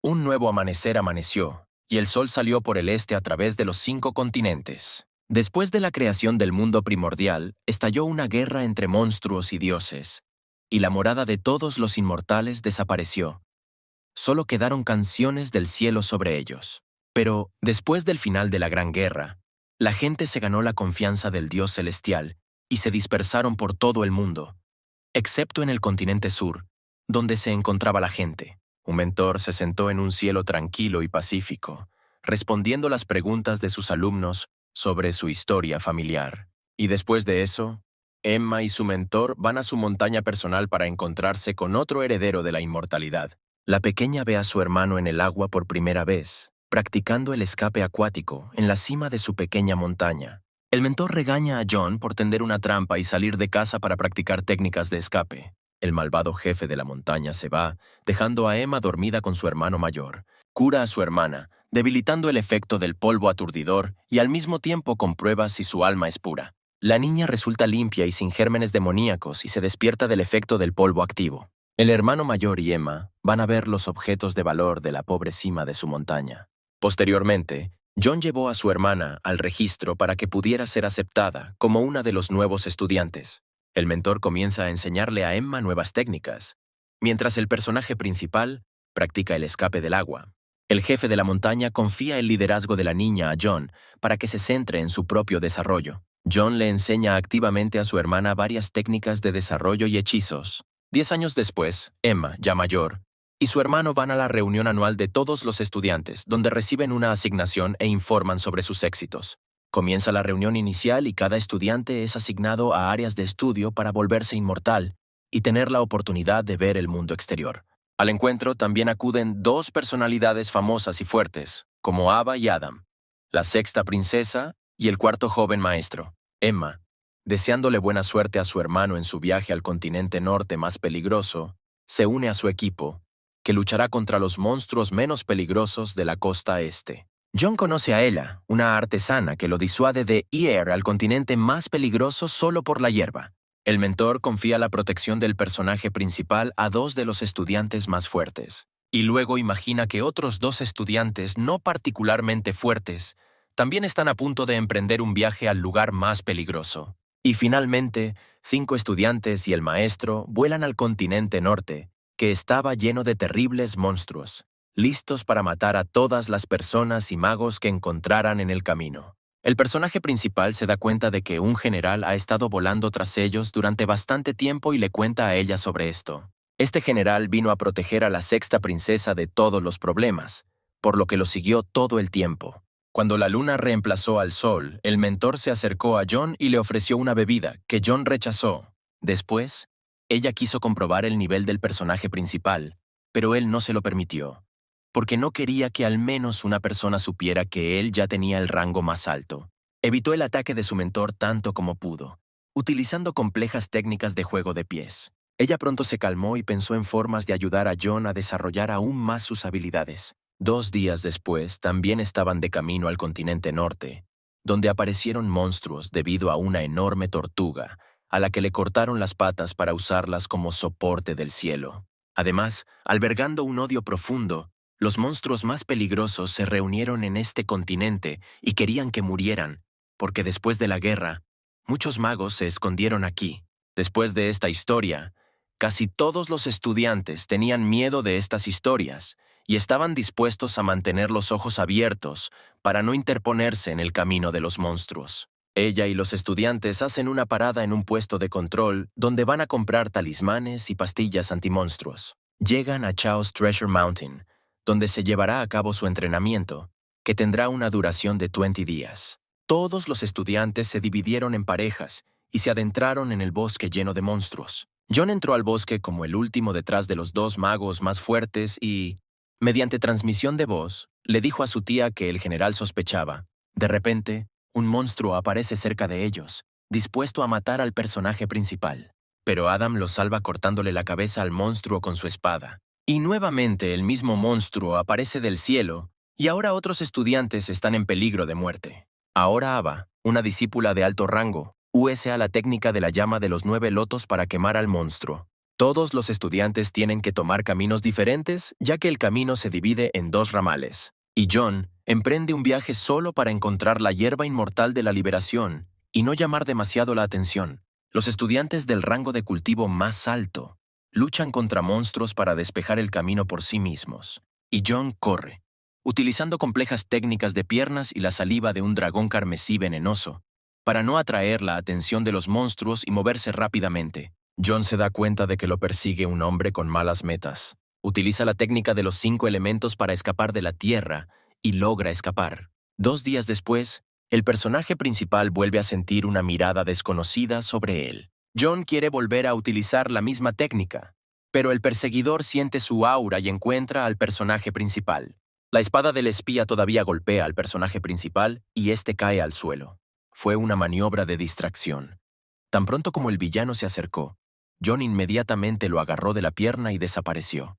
Un nuevo amanecer amaneció, y el sol salió por el este a través de los 5 continentes. Después de la creación del mundo primordial, estalló una guerra entre monstruos y dioses, y la morada de todos los inmortales desapareció. Solo quedaron canciones del cielo sobre ellos. Pero, después del final de la Gran Guerra, la gente se ganó la confianza del Dios celestial y se dispersaron por todo el mundo, excepto en el continente sur, donde se encontraba la gente. Un mentor se sentó en un cielo tranquilo y pacífico, respondiendo las preguntas de sus alumnos sobre su historia familiar. Y después de eso, Emma y su mentor van a su montaña personal para encontrarse con otro heredero de la inmortalidad. La pequeña ve a su hermano en el agua por primera vez, practicando el escape acuático en la cima de su pequeña montaña. El mentor regaña a John por tender una trampa y salir de casa para practicar técnicas de escape. El malvado jefe de la montaña se va, dejando a Emma dormida con su hermano mayor. Cura a su hermana, debilitando el efecto del polvo aturdidor y al mismo tiempo comprueba si su alma es pura. La niña resulta limpia y sin gérmenes demoníacos y se despierta del efecto del polvo activo. El hermano mayor y Emma van a ver los objetos de valor de la pobre cima de su montaña. Posteriormente, John llevó a su hermana al registro para que pudiera ser aceptada como una de los nuevos estudiantes. El mentor comienza a enseñarle a Emma nuevas técnicas, mientras el personaje principal practica el escape del agua. El jefe de la montaña confía el liderazgo de la niña a John para que se centre en su propio desarrollo. John le enseña activamente a su hermana varias técnicas de desarrollo y hechizos. 10 años después, Emma, ya mayor, y su hermano van a la reunión anual de todos los estudiantes, donde reciben una asignación e informan sobre sus éxitos. Comienza la reunión inicial y cada estudiante es asignado a áreas de estudio para volverse inmortal y tener la oportunidad de ver el mundo exterior. Al encuentro también acuden 2 personalidades famosas y fuertes, como Ava y Adam, la 6ª princesa y el 4º joven maestro. Emma, deseándole buena suerte a su hermano en su viaje al continente norte más peligroso, se une a su equipo, que luchará contra los monstruos menos peligrosos de la costa este. John conoce a Ella, una artesana que lo disuade de ir al continente más peligroso solo por la hierba. El mentor confía la protección del personaje principal a 2 de los estudiantes más fuertes, y luego imagina que otros 2 estudiantes no particularmente fuertes también están a punto de emprender un viaje al lugar más peligroso. Y finalmente, 5 estudiantes y el maestro vuelan al continente norte, que estaba lleno de terribles monstruos, listos para matar a todas las personas y magos que encontraran en el camino. El personaje principal se da cuenta de que un general ha estado volando tras ellos durante bastante tiempo y le cuenta a ella sobre esto. Este general vino a proteger a la 6ª princesa de todos los problemas, por lo que lo siguió todo el tiempo. Cuando la luna reemplazó al sol, el mentor se acercó a John y le ofreció una bebida que John rechazó. Después, ella quiso comprobar el nivel del personaje principal, pero él no se lo permitió, porque no quería que al menos una persona supiera que él ya tenía el rango más alto. Evitó el ataque de su mentor tanto como pudo, utilizando complejas técnicas de juego de pies. Ella pronto se calmó y pensó en formas de ayudar a John a desarrollar aún más sus habilidades. 2 días después, también estaban de camino al continente norte, donde aparecieron monstruos debido a una enorme tortuga, a la que le cortaron las patas para usarlas como soporte del cielo. Además, albergando un odio profundo, los monstruos más peligrosos se reunieron en este continente y querían que murieran, porque después de la guerra, muchos magos se escondieron aquí. Después de esta historia, casi todos los estudiantes tenían miedo de estas historias y estaban dispuestos a mantener los ojos abiertos para no interponerse en el camino de los monstruos. Ella y los estudiantes hacen una parada en un puesto de control donde van a comprar talismanes y pastillas antimonstruos. Llegan a Chaos Treasure Mountain, donde se llevará a cabo su entrenamiento, que tendrá una duración de 20 días. Todos los estudiantes se dividieron en parejas y se adentraron en el bosque lleno de monstruos. John entró al bosque como el último detrás de los 2 magos más fuertes y, mediante transmisión de voz, le dijo a su tía que el general sospechaba. De repente, un monstruo aparece cerca de ellos, dispuesto a matar al personaje principal. Pero Adam lo salva cortándole la cabeza al monstruo con su espada. Y nuevamente el mismo monstruo aparece del cielo, y ahora otros estudiantes están en peligro de muerte. Ahora Ava, una discípula de alto rango, usa la técnica de la llama de los 9 lotos para quemar al monstruo. Todos los estudiantes tienen que tomar caminos diferentes, ya que el camino se divide en dos ramales. Y John emprende un viaje solo para encontrar la hierba inmortal de la liberación y no llamar demasiado la atención. Los estudiantes del rango de cultivo más alto luchan contra monstruos para despejar el camino por sí mismos. Y John corre, utilizando complejas técnicas de piernas y la saliva de un dragón carmesí venenoso, para no atraer la atención de los monstruos y moverse rápidamente. John se da cuenta de que lo persigue un hombre con malas metas. Utiliza la técnica de los 5 elementos para escapar de la tierra y logra escapar. 2 días después, el personaje principal vuelve a sentir una mirada desconocida sobre él. John quiere volver a utilizar la misma técnica, pero el perseguidor siente su aura y encuentra al personaje principal. La espada del espía todavía golpea al personaje principal y este cae al suelo. Fue una maniobra de distracción. Tan pronto como el villano se acercó, John inmediatamente lo agarró de la pierna y desapareció.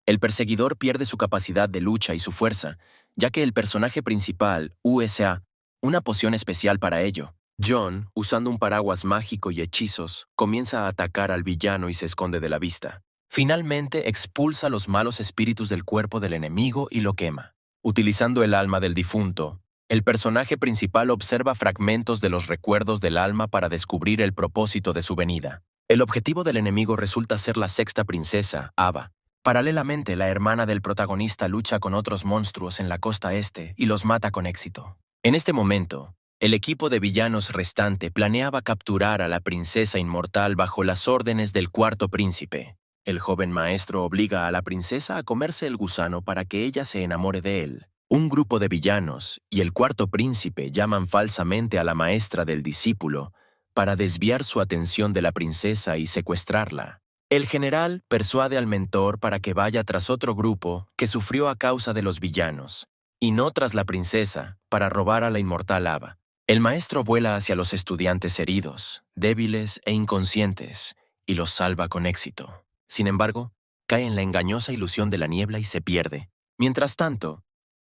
El perseguidor pierde su capacidad de lucha y su fuerza, ya que el personaje principal usa una poción especial para ello. John, usando un paraguas mágico y hechizos, comienza a atacar al villano y se esconde de la vista. Finalmente expulsa los malos espíritus del cuerpo del enemigo y lo quema. Utilizando el alma del difunto, el personaje principal observa fragmentos de los recuerdos del alma para descubrir el propósito de su venida. El objetivo del enemigo resulta ser la sexta princesa, Ava. Paralelamente, la hermana del protagonista lucha con otros monstruos en la costa este y los mata con éxito. En este momento, el equipo de villanos restante planeaba capturar a la princesa inmortal bajo las órdenes del cuarto príncipe. El joven maestro obliga a la princesa a comerse el gusano para que ella se enamore de él. Un grupo de villanos y el cuarto príncipe llaman falsamente a la maestra del discípulo para desviar su atención de la princesa y secuestrarla. El general persuade al mentor para que vaya tras otro grupo que sufrió a causa de los villanos, y no tras la princesa, para robar a la inmortal Ava. El maestro vuela hacia los estudiantes heridos, débiles e inconscientes, y los salva con éxito. Sin embargo, cae en la engañosa ilusión de la niebla y se pierde. Mientras tanto,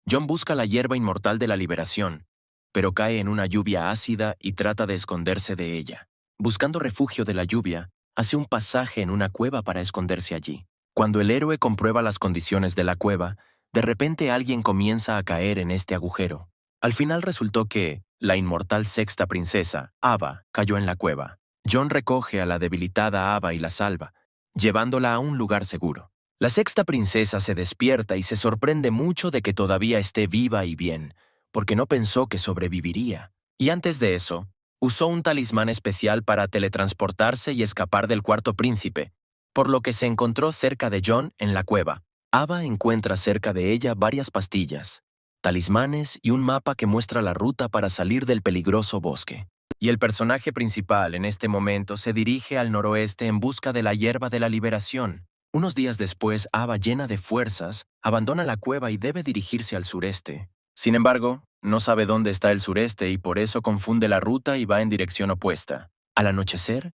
John busca la hierba inmortal de la liberación, pero cae en una lluvia ácida y trata de esconderse de ella. Buscando refugio de la lluvia, hace un pasaje en una cueva para esconderse allí. Cuando el héroe comprueba las condiciones de la cueva, de repente alguien comienza a caer en este agujero. Al final resultó que la inmortal sexta princesa, Ava, cayó en la cueva. John recoge a la debilitada Ava y la salva, llevándola a un lugar seguro. La sexta princesa se despierta y se sorprende mucho de que todavía esté viva y bien, porque no pensó que sobreviviría. Y antes de eso, usó un talismán especial para teletransportarse y escapar del cuarto príncipe, por lo que se encontró cerca de John en la cueva. Ava encuentra cerca de ella varias pastillas, talismanes y un mapa que muestra la ruta para salir del peligroso bosque. Y el personaje principal en este momento se dirige al noroeste en busca de la hierba de la liberación. Unos días después, Ava, llena de fuerzas, abandona la cueva y debe dirigirse al sureste. Sin embargo, no sabe dónde está el sureste y por eso confunde la ruta y va en dirección opuesta. Al anochecer,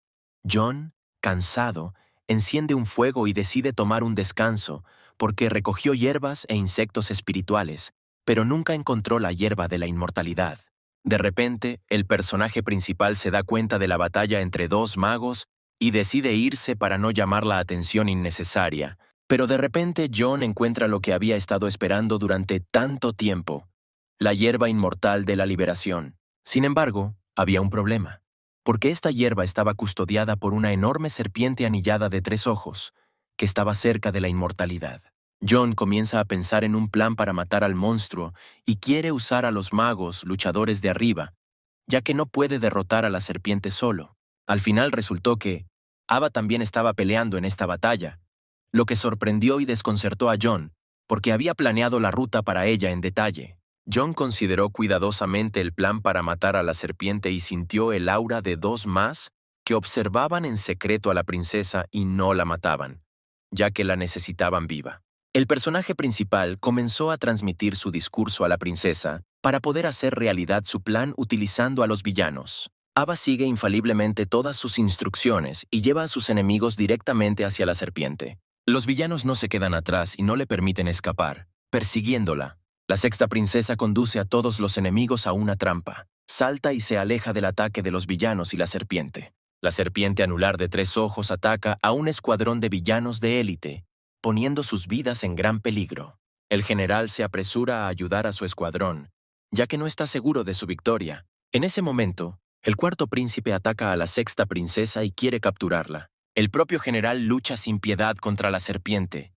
John, cansado, enciende un fuego y decide tomar un descanso porque recogió hierbas e insectos espirituales, pero nunca encontró la hierba de la inmortalidad. De repente, el personaje principal se da cuenta de la batalla entre dos magos y decide irse para no llamar la atención innecesaria. Pero de repente John encuentra lo que había estado esperando durante tanto tiempo: la hierba inmortal de la liberación. Sin embargo, había un problema, porque esta hierba estaba custodiada por una enorme serpiente anillada de 3 ojos, que estaba cerca de la inmortalidad. John comienza a pensar en un plan para matar al monstruo y quiere usar a los magos, luchadores de arriba, ya que no puede derrotar a la serpiente solo. Al final resultó que Ava también estaba peleando en esta batalla, lo que sorprendió y desconcertó a John, porque había planeado la ruta para ella en detalle. John consideró cuidadosamente el plan para matar a la serpiente y sintió el aura de 2 más que observaban en secreto a la princesa y no la mataban, ya que la necesitaban viva. El personaje principal comenzó a transmitir su discurso a la princesa para poder hacer realidad su plan utilizando a los villanos. Ava sigue infaliblemente todas sus instrucciones y lleva a sus enemigos directamente hacia la serpiente. Los villanos no se quedan atrás y no le permiten escapar, persiguiéndola. La sexta princesa conduce a todos los enemigos a una trampa, salta y se aleja del ataque de los villanos y la serpiente. La serpiente anular de 3 ojos ataca a un escuadrón de villanos de élite, poniendo sus vidas en gran peligro. El general se apresura a ayudar a su escuadrón, ya que no está seguro de su victoria. En ese momento, el cuarto príncipe ataca a la sexta princesa y quiere capturarla. El propio general lucha sin piedad contra la serpiente,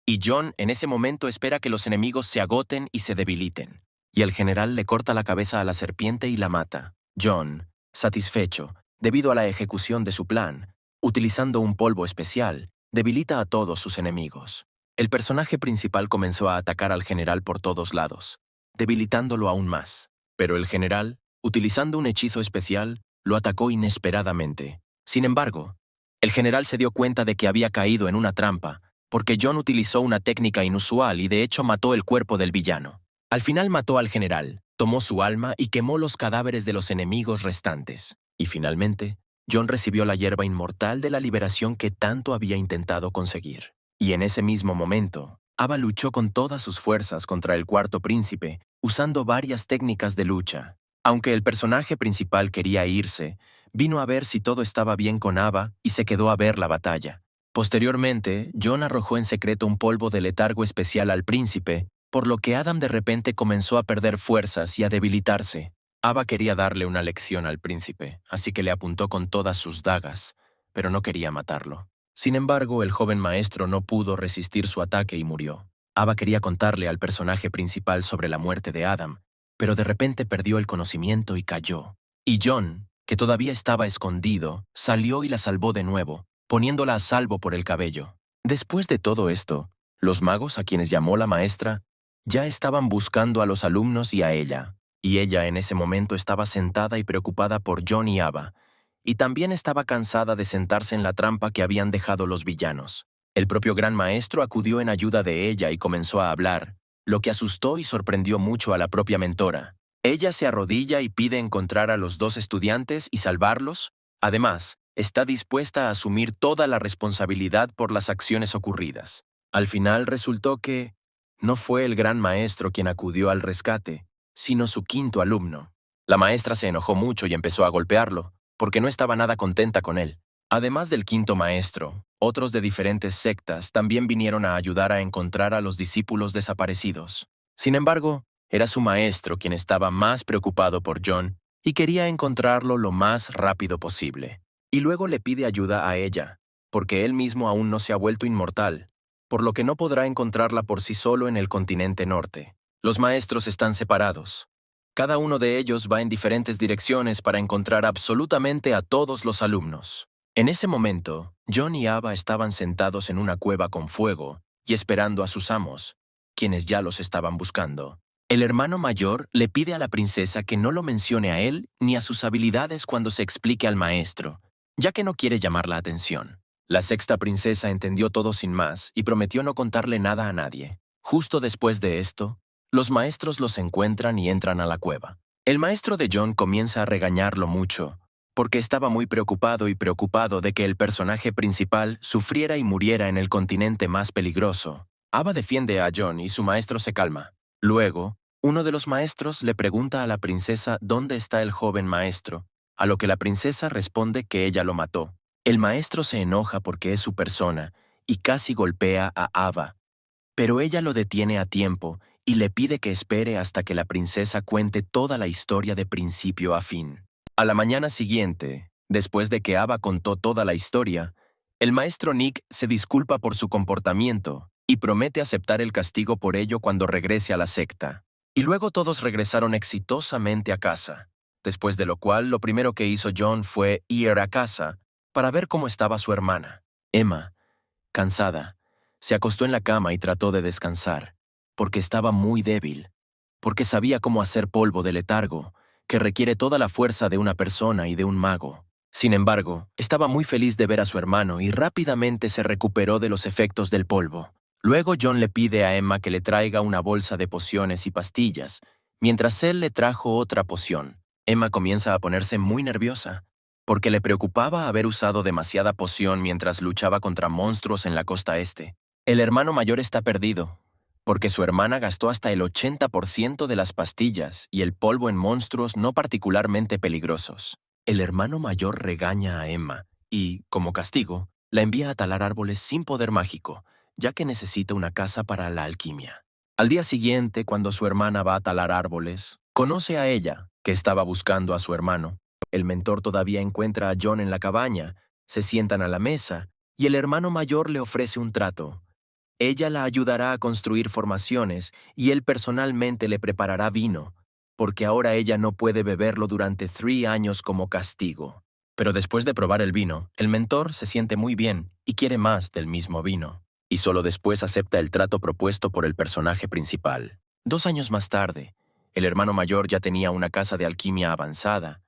y Jon en ese momento espera que los enemigos se agoten y se debiliten. Y el general le corta la cabeza a la serpiente y la mata. Jon, satisfecho, debido a la ejecución de su plan, utilizando un polvo especial, debilita a todos sus enemigos. El personaje principal comenzó a atacar al general por todos lados, debilitándolo aún más. Pero el general, utilizando un hechizo especial, lo atacó inesperadamente. Sin embargo, el general se dio cuenta de que había caído en una trampa, porque Jon utilizó una técnica inusual y de hecho mató el cuerpo del villano. Al final mató al general, tomó su alma y quemó los cadáveres de los enemigos restantes. Y finalmente, Jon recibió la hierba inmortal de la liberación que tanto había intentado conseguir. Y en ese mismo momento, Ava luchó con todas sus fuerzas contra el cuarto príncipe, usando varias técnicas de lucha. Aunque el personaje principal quería irse, vino a ver si todo estaba bien con Ava y se quedó a ver la batalla. Posteriormente, Jon arrojó en secreto un polvo de letargo especial al príncipe, por lo que Adam de repente comenzó a perder fuerzas y a debilitarse. Ava quería darle una lección al príncipe, así que le apuntó con todas sus dagas, pero no quería matarlo. Sin embargo, el joven maestro no pudo resistir su ataque y murió. Ava quería contarle al personaje principal sobre la muerte de Adam, pero de repente perdió el conocimiento y cayó. Y Jon, que todavía estaba escondido, salió y la salvó de nuevo, poniéndola a salvo por el cabello. Después de todo esto, los magos a quienes llamó la maestra ya estaban buscando a los alumnos y a ella, y ella en ese momento estaba sentada y preocupada por Jon y Ava, y también estaba cansada de sentarse en la trampa que habían dejado los villanos. El propio gran maestro acudió en ayuda de ella y comenzó a hablar, lo que asustó y sorprendió mucho a la propia mentora. Ella se arrodilla y pide encontrar a los 2 estudiantes y salvarlos. Además, está dispuesta a asumir toda la responsabilidad por las acciones ocurridas. Al final resultó que no fue el gran maestro quien acudió al rescate, sino su quinto alumno. La maestra se enojó mucho y empezó a golpearlo, porque no estaba nada contenta con él. Además del quinto maestro, otros de diferentes sectas también vinieron a ayudar a encontrar a los discípulos desaparecidos. Sin embargo, era su maestro quien estaba más preocupado por Jon y quería encontrarlo lo más rápido posible. Y luego le pide ayuda a ella, porque él mismo aún no se ha vuelto inmortal, por lo que no podrá encontrarla por sí solo en el continente norte. Los maestros están separados. Cada uno de ellos va en diferentes direcciones para encontrar absolutamente a todos los alumnos. En ese momento, Jon y Ava estaban sentados en una cueva con fuego y esperando a sus amos, quienes ya los estaban buscando. El hermano mayor le pide a la princesa que no lo mencione a él ni a sus habilidades cuando se explique al maestro, ya que no quiere llamar la atención. La sexta princesa entendió todo sin más y prometió no contarle nada a nadie. Justo después de esto, los maestros los encuentran y entran a la cueva. El maestro de Jon comienza a regañarlo mucho, porque estaba muy preocupado de que el personaje principal sufriera y muriera en el continente más peligroso. Ava defiende a Jon y su maestro se calma. Luego, uno de los maestros le pregunta a la princesa dónde está el joven maestro, a lo que la princesa responde que ella lo mató. El maestro se enoja porque es su persona y casi golpea a Ava, pero ella lo detiene a tiempo y le pide que espere hasta que la princesa cuente toda la historia de principio a fin. A la mañana siguiente, después de que Ava contó toda la historia, el maestro Nick se disculpa por su comportamiento y promete aceptar el castigo por ello cuando regrese a la secta. Y luego todos regresaron exitosamente a casa, después de lo cual lo primero que hizo Jon fue ir a casa para ver cómo estaba su hermana. Emma, cansada, se acostó en la cama y trató de descansar, porque estaba muy débil, porque sabía cómo hacer polvo de letargo, que requiere toda la fuerza de una persona y de un mago. Sin embargo, estaba muy feliz de ver a su hermano y rápidamente se recuperó de los efectos del polvo. Luego Jon le pide a Emma que le traiga una bolsa de pociones y pastillas, mientras él le trajo otra poción. Emma comienza a ponerse muy nerviosa, porque le preocupaba haber usado demasiada poción mientras luchaba contra monstruos en la costa este. El hermano mayor está perdido, porque su hermana gastó hasta el 80% de las pastillas y el polvo en monstruos no particularmente peligrosos. El hermano mayor regaña a Emma y, como castigo, la envía a talar árboles sin poder mágico, ya que necesita una casa para la alquimia. Al día siguiente, cuando su hermana va a talar árboles, conoce a ella, que estaba buscando a su hermano. El mentor todavía encuentra a John en la cabaña, se sientan a la mesa, y el hermano mayor le ofrece un trato. Ella la ayudará a construir formaciones y él personalmente le preparará vino, porque ahora ella no puede beberlo durante 3 años como castigo. Pero después de probar el vino, el mentor se siente muy bien y quiere más del mismo vino, y solo después acepta el trato propuesto por el personaje principal. 2 años más tarde, el hermano mayor ya tenía una casa de alquimia avanzada.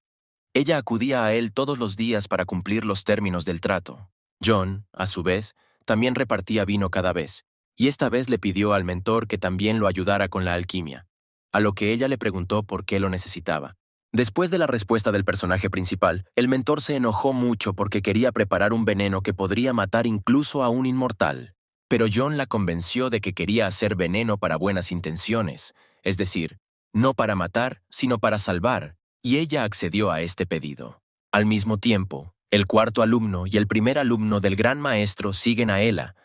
Ella acudía a él todos los días para cumplir los términos del trato. John, a su vez, también repartía vino cada vez, y esta vez le pidió al mentor que también lo ayudara con la alquimia, a lo que ella le preguntó por qué lo necesitaba. Después de la respuesta del personaje principal, el mentor se enojó mucho porque quería preparar un veneno que podría matar incluso a un inmortal. Pero John la convenció de que quería hacer veneno para buenas intenciones, es decir, no para matar, sino para salvar, y ella accedió a este pedido. Al mismo tiempo, el cuarto alumno y el primer alumno del gran maestro siguen a Ella,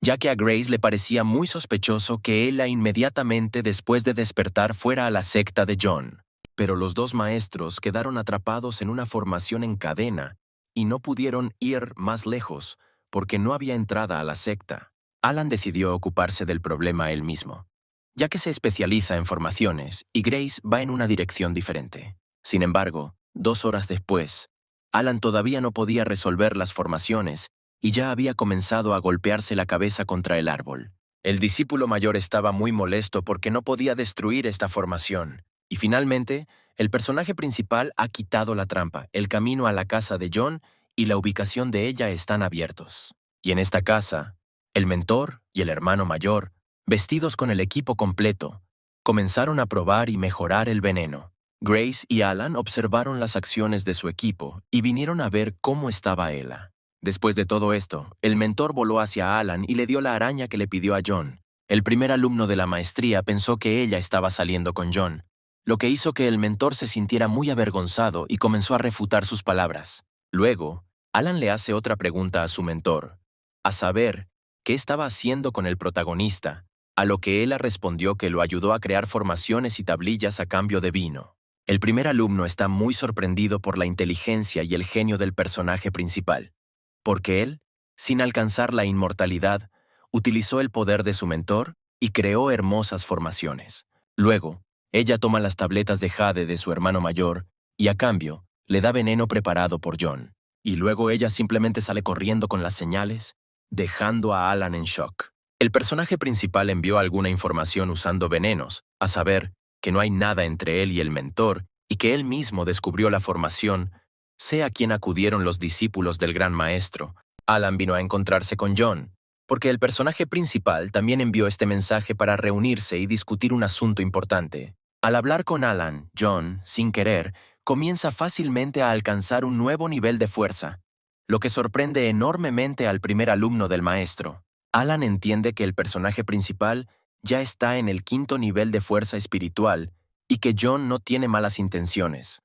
ya que a Grace le parecía muy sospechoso que Ella inmediatamente después de despertar fuera a la secta de John. Pero los dos maestros quedaron atrapados en una formación en cadena y no pudieron ir más lejos porque no había entrada a la secta. Alan decidió ocuparse del problema él mismo, ya que se especializa en formaciones y Grace va en una dirección diferente. Sin embargo, 2 horas después, Alan todavía no podía resolver las formaciones y ya había comenzado a golpearse la cabeza contra el árbol. El discípulo mayor estaba muy molesto porque no podía destruir esta formación. Y finalmente, el personaje principal ha quitado la trampa. El camino a la casa de John y la ubicación de ella están abiertos. Y en esta casa, el mentor y el hermano mayor, vestidos con el equipo completo, comenzaron a probar y mejorar el veneno. Grace y Alan observaron las acciones de su equipo y vinieron a ver cómo estaba Ella. Después de todo esto, el mentor voló hacia Alan y le dio la araña que le pidió a John. El primer alumno de la maestría pensó que ella estaba saliendo con John, lo que hizo que el mentor se sintiera muy avergonzado y comenzó a refutar sus palabras. Luego, Alan le hace otra pregunta a su mentor, a saber, ¿qué estaba haciendo con el protagonista? A lo que Ella respondió que lo ayudó a crear formaciones y tablillas a cambio de vino. El primer alumno está muy sorprendido por la inteligencia y el genio del personaje principal, porque él, sin alcanzar la inmortalidad, utilizó el poder de su mentor y creó hermosas formaciones. Luego, ella toma las tabletas de jade de su hermano mayor y a cambio le da veneno preparado por John. Y luego ella simplemente sale corriendo con las señales, dejando a Alan en shock. El personaje principal envió alguna información usando venenos, a saber, que no hay nada entre él y el mentor y que él mismo descubrió la formación, sé a quién acudieron los discípulos del gran maestro. Alan vino a encontrarse con John, porque el personaje principal también envió este mensaje para reunirse y discutir un asunto importante. Al hablar con Alan, John, sin querer, comienza fácilmente a alcanzar un nuevo nivel de fuerza, lo que sorprende enormemente al primer alumno del maestro. Alan entiende que el personaje principal ya está en el 5.º nivel de fuerza espiritual y que John no tiene malas intenciones,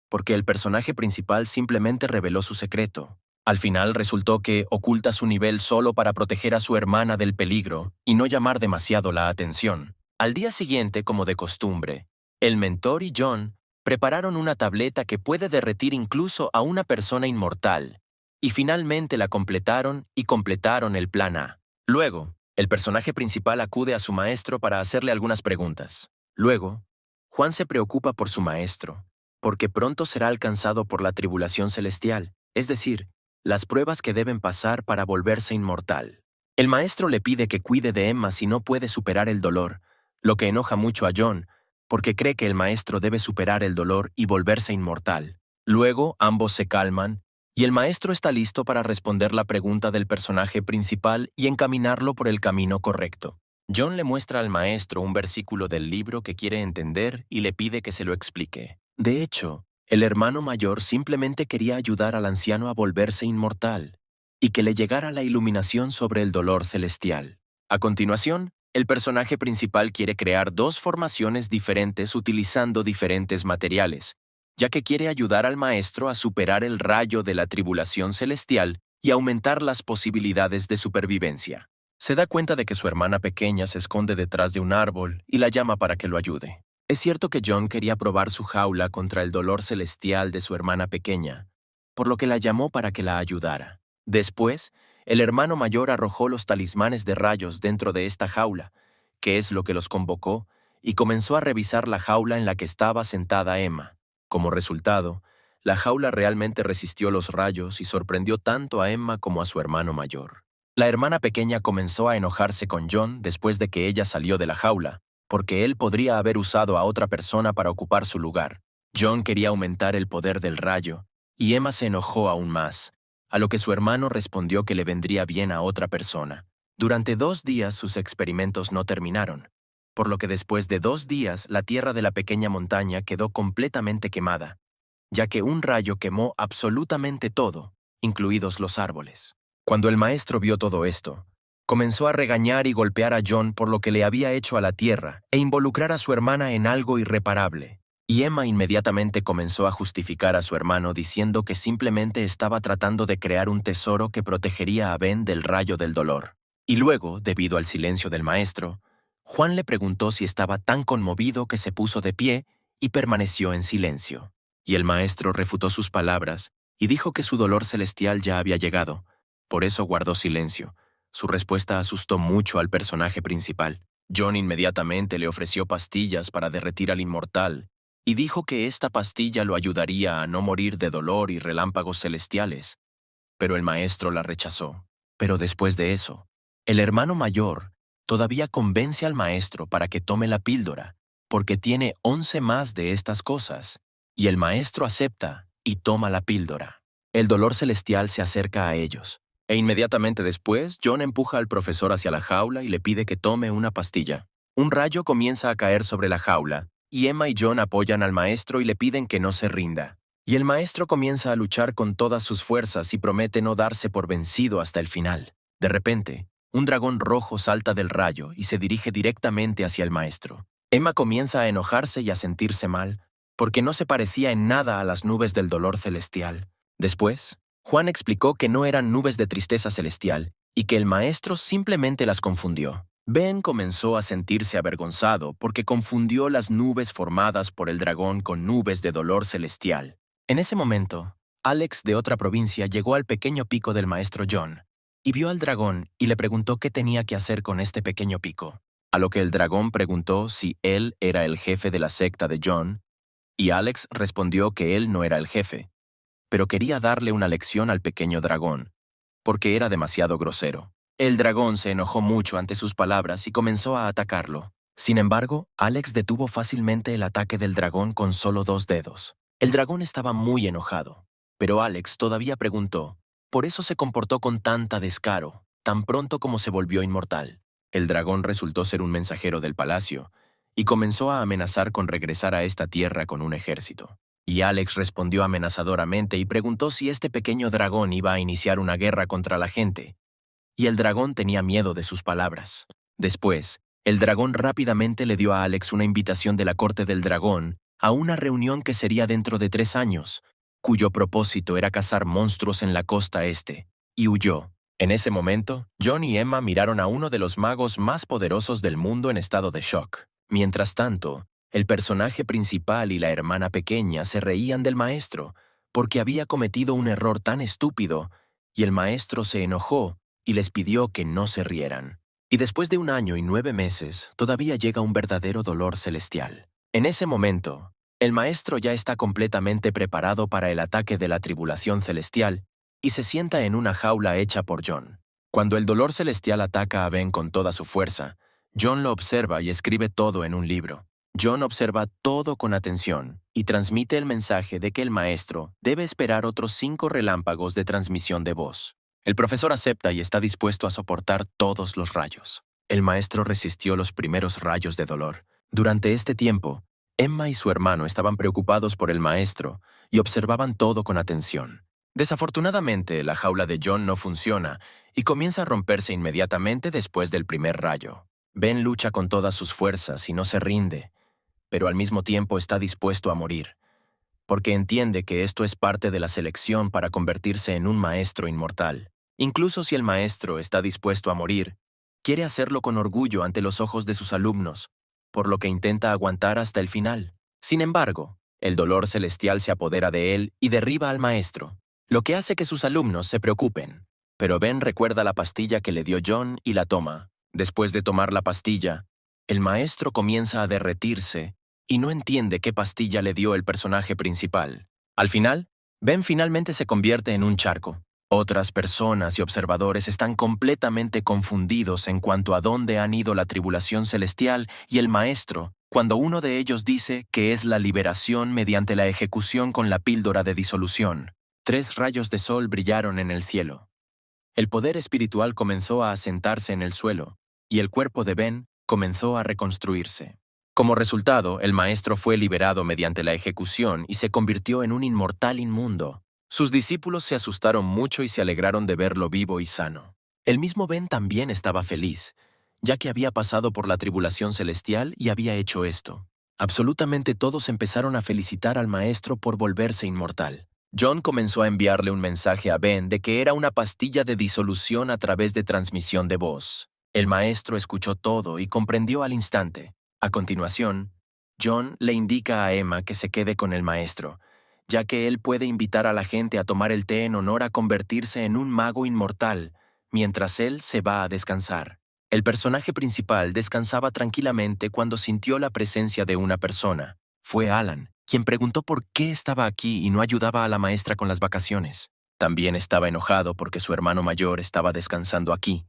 porque el personaje principal simplemente reveló su secreto. Al final resultó que oculta su nivel solo para proteger a su hermana del peligro y no llamar demasiado la atención. Al día siguiente, como de costumbre, el mentor y John prepararon una tableta que puede derretir incluso a una persona inmortal, y finalmente la completaron y completaron el plan A. Luego, el personaje principal acude a su maestro para hacerle algunas preguntas. Luego, Juan se preocupa por su maestro, porque pronto será alcanzado por la tribulación celestial, es decir, las pruebas que deben pasar para volverse inmortal. El maestro le pide que cuide de Emma si no puede superar el dolor, lo que enoja mucho a John, porque cree que el maestro debe superar el dolor y volverse inmortal. Luego, ambos se calman, y el maestro está listo para responder la pregunta del personaje principal y encaminarlo por el camino correcto. John le muestra al maestro un versículo del libro que quiere entender y le pide que se lo explique. De hecho, el hermano mayor simplemente quería ayudar al anciano a volverse inmortal y que le llegara la iluminación sobre el dolor celestial. A continuación, el personaje principal quiere crear 2 formaciones diferentes utilizando diferentes materiales, ya que quiere ayudar al maestro a superar el rayo de la tribulación celestial y aumentar las posibilidades de supervivencia. Se da cuenta de que su hermana pequeña se esconde detrás de un árbol y la llama para que lo ayude. Es cierto que John quería probar su jaula contra el dolor celestial de su hermana pequeña, por lo que la llamó para que la ayudara. Después, el hermano mayor arrojó los talismanes de rayos dentro de esta jaula, que es lo que los convocó, y comenzó a revisar la jaula en la que estaba sentada Emma. Como resultado, la jaula realmente resistió los rayos y sorprendió tanto a Emma como a su hermano mayor. La hermana pequeña comenzó a enojarse con John después de que ella salió de la jaula, porque él podría haber usado a otra persona para ocupar su lugar. John quería aumentar el poder del rayo, y Emma se enojó aún más, a lo que su hermano respondió que le vendría bien a otra persona. Durante 2 días sus experimentos no terminaron, por lo que después de 2 días la tierra de la pequeña montaña quedó completamente quemada, ya que un rayo quemó absolutamente todo, incluidos los árboles. Cuando el maestro vio todo esto, comenzó a regañar y golpear a John por lo que le había hecho a la tierra e involucrar a su hermana en algo irreparable. Y Emma inmediatamente comenzó a justificar a su hermano diciendo que simplemente estaba tratando de crear un tesoro que protegería a Ben del rayo del dolor. Y luego, debido al silencio del maestro, Juan le preguntó si estaba tan conmovido que se puso de pie y permaneció en silencio. Y el maestro refutó sus palabras y dijo que su dolor celestial ya había llegado. Por eso guardó silencio. Su respuesta asustó mucho al personaje principal. John inmediatamente le ofreció pastillas para derretir al inmortal y dijo que esta pastilla lo ayudaría a no morir de dolor y relámpagos celestiales. Pero el maestro la rechazó. Pero después de eso, el hermano mayor todavía convence al maestro para que tome la píldora, porque tiene 11 más de estas cosas, y el maestro acepta y toma la píldora. El dolor celestial se acerca a ellos, e inmediatamente después John empuja al profesor hacia la jaula y le pide que tome una pastilla. Un rayo comienza a caer sobre la jaula, y Emma y John apoyan al maestro y le piden que no se rinda. Y el maestro comienza a luchar con todas sus fuerzas y promete no darse por vencido hasta el final. De repente, un dragón rojo salta del rayo y se dirige directamente hacia el maestro. Emma comienza a enojarse y a sentirse mal, porque no se parecía en nada a las nubes del dolor celestial. Después, Juan explicó que no eran nubes de tristeza celestial y que el maestro simplemente las confundió. Ben comenzó a sentirse avergonzado porque confundió las nubes formadas por el dragón con nubes de dolor celestial. En ese momento, Alex de otra provincia llegó al pequeño pico del maestro John y vio al dragón y le preguntó qué tenía que hacer con este pequeño pico. A lo que el dragón preguntó si él era el jefe de la secta de John, y Alex respondió que él no era el jefe, pero quería darle una lección al pequeño dragón, porque era demasiado grosero. El dragón se enojó mucho ante sus palabras y comenzó a atacarlo. Sin embargo, Alex detuvo fácilmente el ataque del dragón con solo 2 dedos. El dragón estaba muy enojado, pero Alex todavía preguntó, ¿por eso se comportó con tanta descaro, tan pronto como se volvió inmortal? El dragón resultó ser un mensajero del palacio, y comenzó a amenazar con regresar a esta tierra con un ejército. Y Alex respondió amenazadoramente y preguntó si este pequeño dragón iba a iniciar una guerra contra la gente. Y el dragón tenía miedo de sus palabras. Después, el dragón rápidamente le dio a Alex una invitación de la corte del dragón a una reunión que sería dentro de 3 años, cuyo propósito era cazar monstruos en la costa este, y huyó. En ese momento, John y Emma miraron a uno de los magos más poderosos del mundo en estado de shock. Mientras tanto, el personaje principal y la hermana pequeña se reían del maestro, porque había cometido un error tan estúpido, y el maestro se enojó y les pidió que no se rieran. Y después de 1 año y 9 meses, todavía llega un verdadero dolor celestial. En ese momento, el maestro ya está completamente preparado para el ataque de la tribulación celestial y se sienta en una jaula hecha por John. Cuando el dolor celestial ataca a Ben con toda su fuerza, John lo observa y escribe todo en un libro. John observa todo con atención y transmite el mensaje de que el maestro debe esperar otros 5 relámpagos de transmisión de voz. El profesor acepta y está dispuesto a soportar todos los rayos. El maestro resistió los primeros rayos de dolor. Durante este tiempo, Emma y su hermano estaban preocupados por el maestro y observaban todo con atención. Desafortunadamente, la jaula de John no funciona y comienza a romperse inmediatamente después del primer rayo. Ben lucha con todas sus fuerzas y no se rinde, pero al mismo tiempo está dispuesto a morir. porque entiende que esto es parte de la selección para convertirse en un maestro inmortal. Incluso si el maestro está dispuesto a morir, quiere hacerlo con orgullo ante los ojos de sus alumnos, por lo que intenta aguantar hasta el final. Sin embargo, el dolor celestial se apodera de él y derriba al maestro, lo que hace que sus alumnos se preocupen. Pero Ben recuerda la pastilla que le dio John y la toma. Después de tomar la pastilla, el maestro comienza a derretirse y no entiende qué pastilla le dio el personaje principal. Al final, Ben finalmente se convierte en un charco. Otras personas y observadores están completamente confundidos en cuanto a dónde han ido la tribulación celestial y el maestro, cuando uno de ellos dice que es la liberación mediante la ejecución con la píldora de disolución. 3 rayos de sol brillaron en el cielo. El poder espiritual comenzó a asentarse en el suelo, y el cuerpo de Ben comenzó a reconstruirse. Como resultado, el maestro fue liberado mediante la ejecución y se convirtió en un inmortal inmundo. Sus discípulos se asustaron mucho y se alegraron de verlo vivo y sano. El mismo Ben también estaba feliz, ya que había pasado por la tribulación celestial y había hecho esto. Absolutamente todos empezaron a felicitar al maestro por volverse inmortal. John comenzó a enviarle un mensaje a Ben de que era una pastilla de disolución a través de transmisión de voz. El maestro escuchó todo y comprendió al instante. A continuación, John le indica a Emma que se quede con el maestro, ya que él puede invitar a la gente a tomar el té en honor a convertirse en un mago inmortal, mientras él se va a descansar. El personaje principal descansaba tranquilamente cuando sintió la presencia de una persona. Fue Alan, quien preguntó por qué estaba aquí y no ayudaba a la maestra con las vacaciones. También estaba enojado porque su hermano mayor estaba descansando aquí.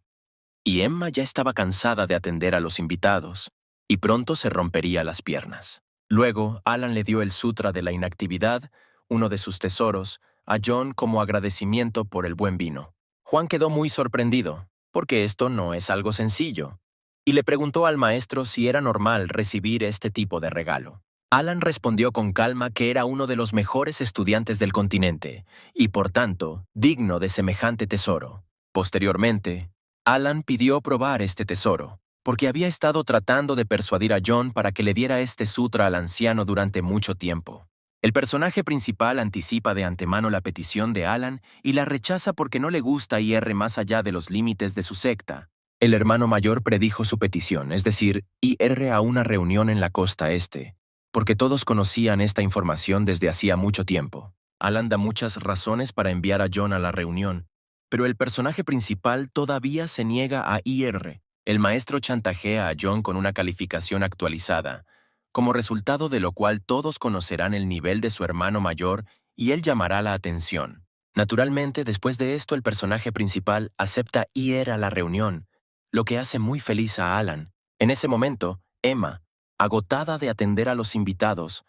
Y Emma ya estaba cansada de atender a los invitados, y pronto se rompería las piernas. Luego, Alan le dio el Sutra de la Inactividad, uno de sus tesoros, a John como agradecimiento por el buen vino. Juan quedó muy sorprendido, porque esto no es algo sencillo, y le preguntó al maestro si era normal recibir este tipo de regalo. Alan respondió con calma que era uno de los mejores estudiantes del continente, y por tanto, digno de semejante tesoro. Posteriormente, Alan pidió probar este tesoro, porque había estado tratando de persuadir a John para que le diera este sutra al anciano durante mucho tiempo. El personaje principal anticipa de antemano la petición de Alan y la rechaza porque no le gusta ir más allá de los límites de su secta. El hermano mayor predijo su petición, es decir, ir a una reunión en la costa este, porque todos conocían esta información desde hacía mucho tiempo. Alan da muchas razones para enviar a John a la reunión, pero el personaje principal todavía se niega a ir. El maestro chantajea a John con una calificación actualizada, como resultado de lo cual todos conocerán el nivel de su hermano mayor y él llamará la atención. Naturalmente, después de esto, el personaje principal acepta ir a la reunión, lo que hace muy feliz a Alan. En ese momento, Emma, agotada de atender a los invitados,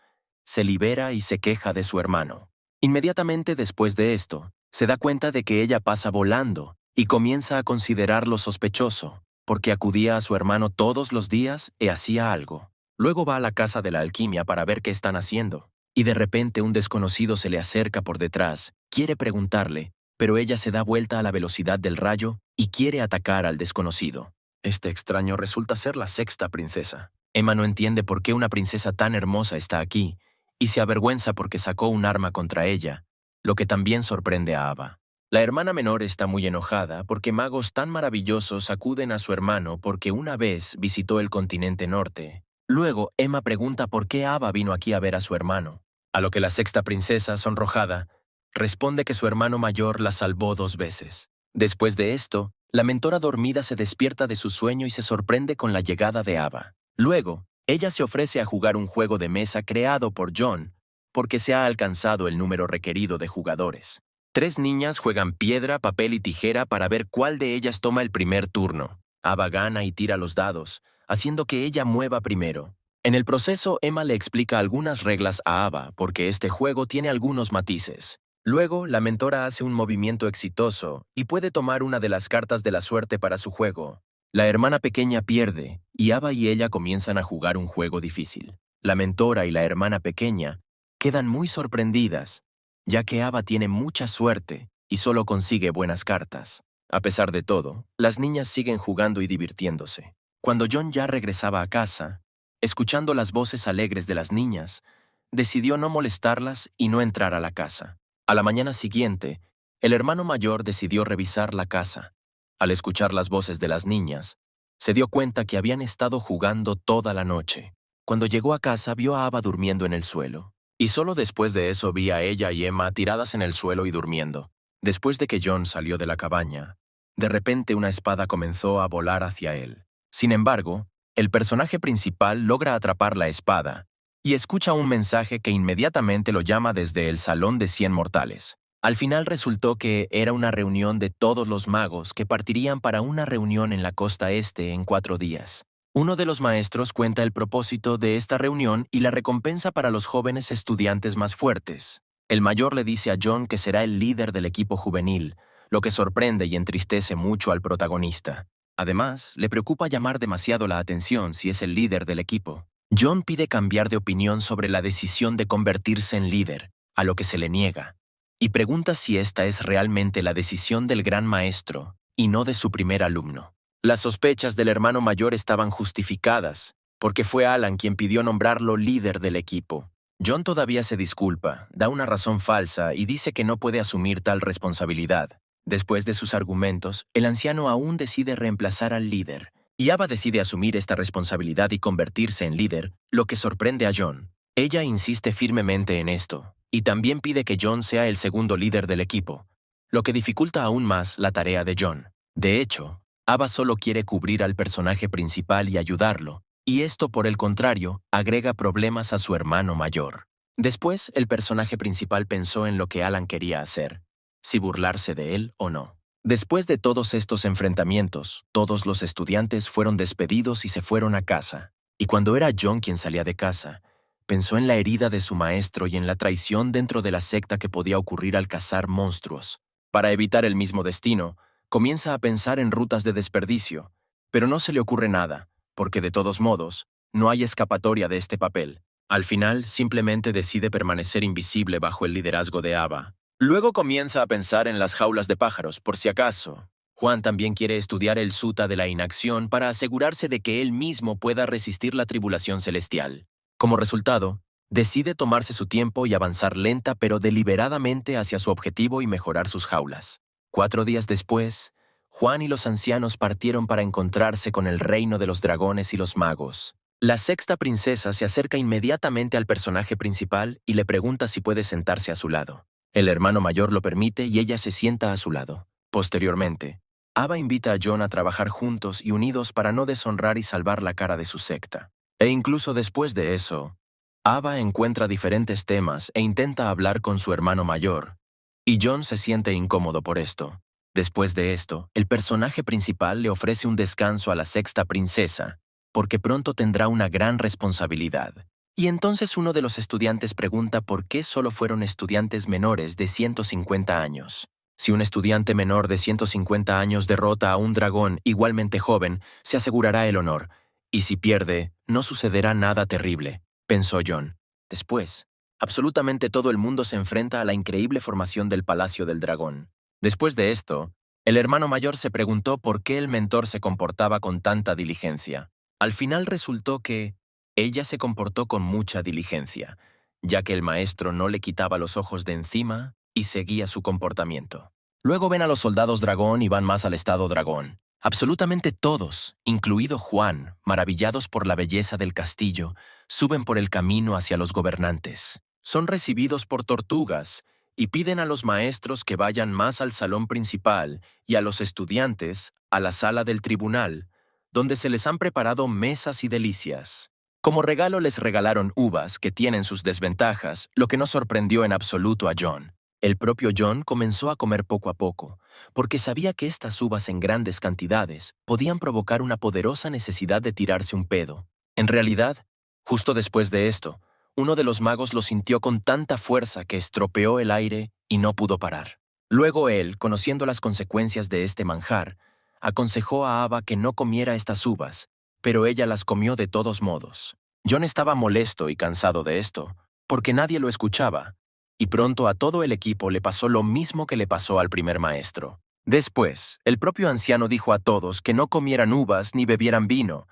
se libera y se queja de su hermano. Inmediatamente después de esto, se da cuenta de que ella pasa volando y comienza a considerarlo sospechoso, porque acudía a su hermano todos los días y hacía algo. Luego va a la casa de la alquimia para ver qué están haciendo, y de repente un desconocido se le acerca por detrás, quiere preguntarle, pero ella se da vuelta a la velocidad del rayo y quiere atacar al desconocido. Este extraño resulta ser la sexta princesa. Emma no entiende por qué una princesa tan hermosa está aquí, y se avergüenza porque sacó un arma contra ella, lo que también sorprende a Ava. La hermana menor está muy enojada porque magos tan maravillosos acuden a su hermano porque una vez visitó el continente norte. Luego, Emma pregunta por qué Ava vino aquí a ver a su hermano, a lo que la sexta princesa, sonrojada, responde que su hermano mayor la salvó 2 veces. Después de esto, la mentora dormida se despierta de su sueño y se sorprende con la llegada de Ava. Luego, ella se ofrece a jugar un juego de mesa creado por John, porque se ha alcanzado el número requerido de jugadores. 3 niñas juegan piedra, papel y tijera para ver cuál de ellas toma el primer turno. Ava gana y tira los dados, haciendo que ella mueva primero. En el proceso, Emma le explica algunas reglas a Ava, porque este juego tiene algunos matices. Luego, la mentora hace un movimiento exitoso y puede tomar una de las cartas de la suerte para su juego. La hermana pequeña pierde, y Ava y ella comienzan a jugar un juego difícil. La mentora y la hermana pequeña quedan muy sorprendidas, ya que Ava tiene mucha suerte y solo consigue buenas cartas. A pesar de todo, las niñas siguen jugando y divirtiéndose. Cuando John ya regresaba a casa, escuchando las voces alegres de las niñas, decidió no molestarlas y no entrar a la casa. A la mañana siguiente, el hermano mayor decidió revisar la casa. Al escuchar las voces de las niñas, se dio cuenta que habían estado jugando toda la noche. Cuando llegó a casa, vio a Ava durmiendo en el suelo. Y solo después de eso vi a ella y Emma tiradas en el suelo y durmiendo. Después de que John salió de la cabaña, de repente una espada comenzó a volar hacia él. Sin embargo, el personaje principal logra atrapar la espada y escucha un mensaje que inmediatamente lo llama desde el Salón de 100 Mortales. Al final resultó que era una reunión de todos los magos que partirían para una reunión en la costa este en 4 días. Uno de los maestros cuenta el propósito de esta reunión y la recompensa para los jóvenes estudiantes más fuertes. El mayor le dice a John que será el líder del equipo juvenil, lo que sorprende y entristece mucho al protagonista. Además, le preocupa llamar demasiado la atención si es el líder del equipo. John pide cambiar de opinión sobre la decisión de convertirse en líder, a lo que se le niega, y pregunta si esta es realmente la decisión del gran maestro y no de su primer alumno. Las sospechas del hermano mayor estaban justificadas, porque fue Alan quien pidió nombrarlo líder del equipo. John todavía se disculpa, da una razón falsa y dice que no puede asumir tal responsabilidad. Después de sus argumentos, el anciano aún decide reemplazar al líder, y Ava decide asumir esta responsabilidad y convertirse en líder, lo que sorprende a John. Ella insiste firmemente en esto, y también pide que John sea el segundo líder del equipo, lo que dificulta aún más la tarea de John. De hecho, Ava solo quiere cubrir al personaje principal y ayudarlo, y esto, por el contrario, agrega problemas a su hermano mayor. Después, el personaje principal pensó en lo que Alan quería hacer, si burlarse de él o no. Después de todos estos enfrentamientos, todos los estudiantes fueron despedidos y se fueron a casa. Y cuando era John quien salía de casa, pensó en la herida de su maestro y en la traición dentro de la secta que podía ocurrir al cazar monstruos. Para evitar el mismo destino, comienza a pensar en rutas de desperdicio, pero no se le ocurre nada, porque de todos modos, no hay escapatoria de este papel. Al final, simplemente decide permanecer invisible bajo el liderazgo de Ava. Luego comienza a pensar en las jaulas de pájaros, por si acaso. Juan también quiere estudiar el sutta de la inacción para asegurarse de que él mismo pueda resistir la tribulación celestial. Como resultado, decide tomarse su tiempo y avanzar lenta pero deliberadamente hacia su objetivo y mejorar sus jaulas. 4 días después, Juan y los ancianos partieron para encontrarse con el reino de los dragones y los magos. La sexta princesa se acerca inmediatamente al personaje principal y le pregunta si puede sentarse a su lado. El hermano mayor lo permite y ella se sienta a su lado. Posteriormente, Ava invita a John a trabajar juntos y unidos para no deshonrar y salvar la cara de su secta. E incluso después de eso, Ava encuentra diferentes temas e intenta hablar con su hermano mayor, y John se siente incómodo por esto. Después de esto, el personaje principal le ofrece un descanso a la sexta princesa, porque pronto tendrá una gran responsabilidad. Y entonces uno de los estudiantes pregunta por qué solo fueron estudiantes menores de 150 años. Si un estudiante menor de 150 años derrota a un dragón igualmente joven, se asegurará el honor, y si pierde, no sucederá nada terrible, pensó John. Después, absolutamente todo el mundo se enfrenta a la increíble formación del Palacio del Dragón. Después de esto, el hermano mayor se preguntó por qué el mentor se comportaba con tanta diligencia. Al final resultó que ella se comportó con mucha diligencia, ya que el maestro no le quitaba los ojos de encima y seguía su comportamiento. Luego ven a los soldados dragón y van más al estado dragón. Absolutamente todos, incluido Juan, maravillados por la belleza del castillo, suben por el camino hacia los gobernantes. Son recibidos por tortugas y piden a los maestros que vayan más al salón principal y a los estudiantes a la sala del tribunal, donde se les han preparado mesas y delicias. Como regalo les regalaron uvas que tienen sus desventajas, lo que no sorprendió en absoluto a John. El propio John comenzó a comer poco a poco, porque sabía que estas uvas en grandes cantidades podían provocar una poderosa necesidad de tirarse un pedo. En realidad, justo después de esto, uno de los magos lo sintió con tanta fuerza que estropeó el aire y no pudo parar. Luego él, conociendo las consecuencias de este manjar, aconsejó a Ava que no comiera estas uvas, pero ella las comió de todos modos. John estaba molesto y cansado de esto, porque nadie lo escuchaba, y pronto a todo el equipo le pasó lo mismo que le pasó al primer maestro. Después, el propio anciano dijo a todos que no comieran uvas ni bebieran vino,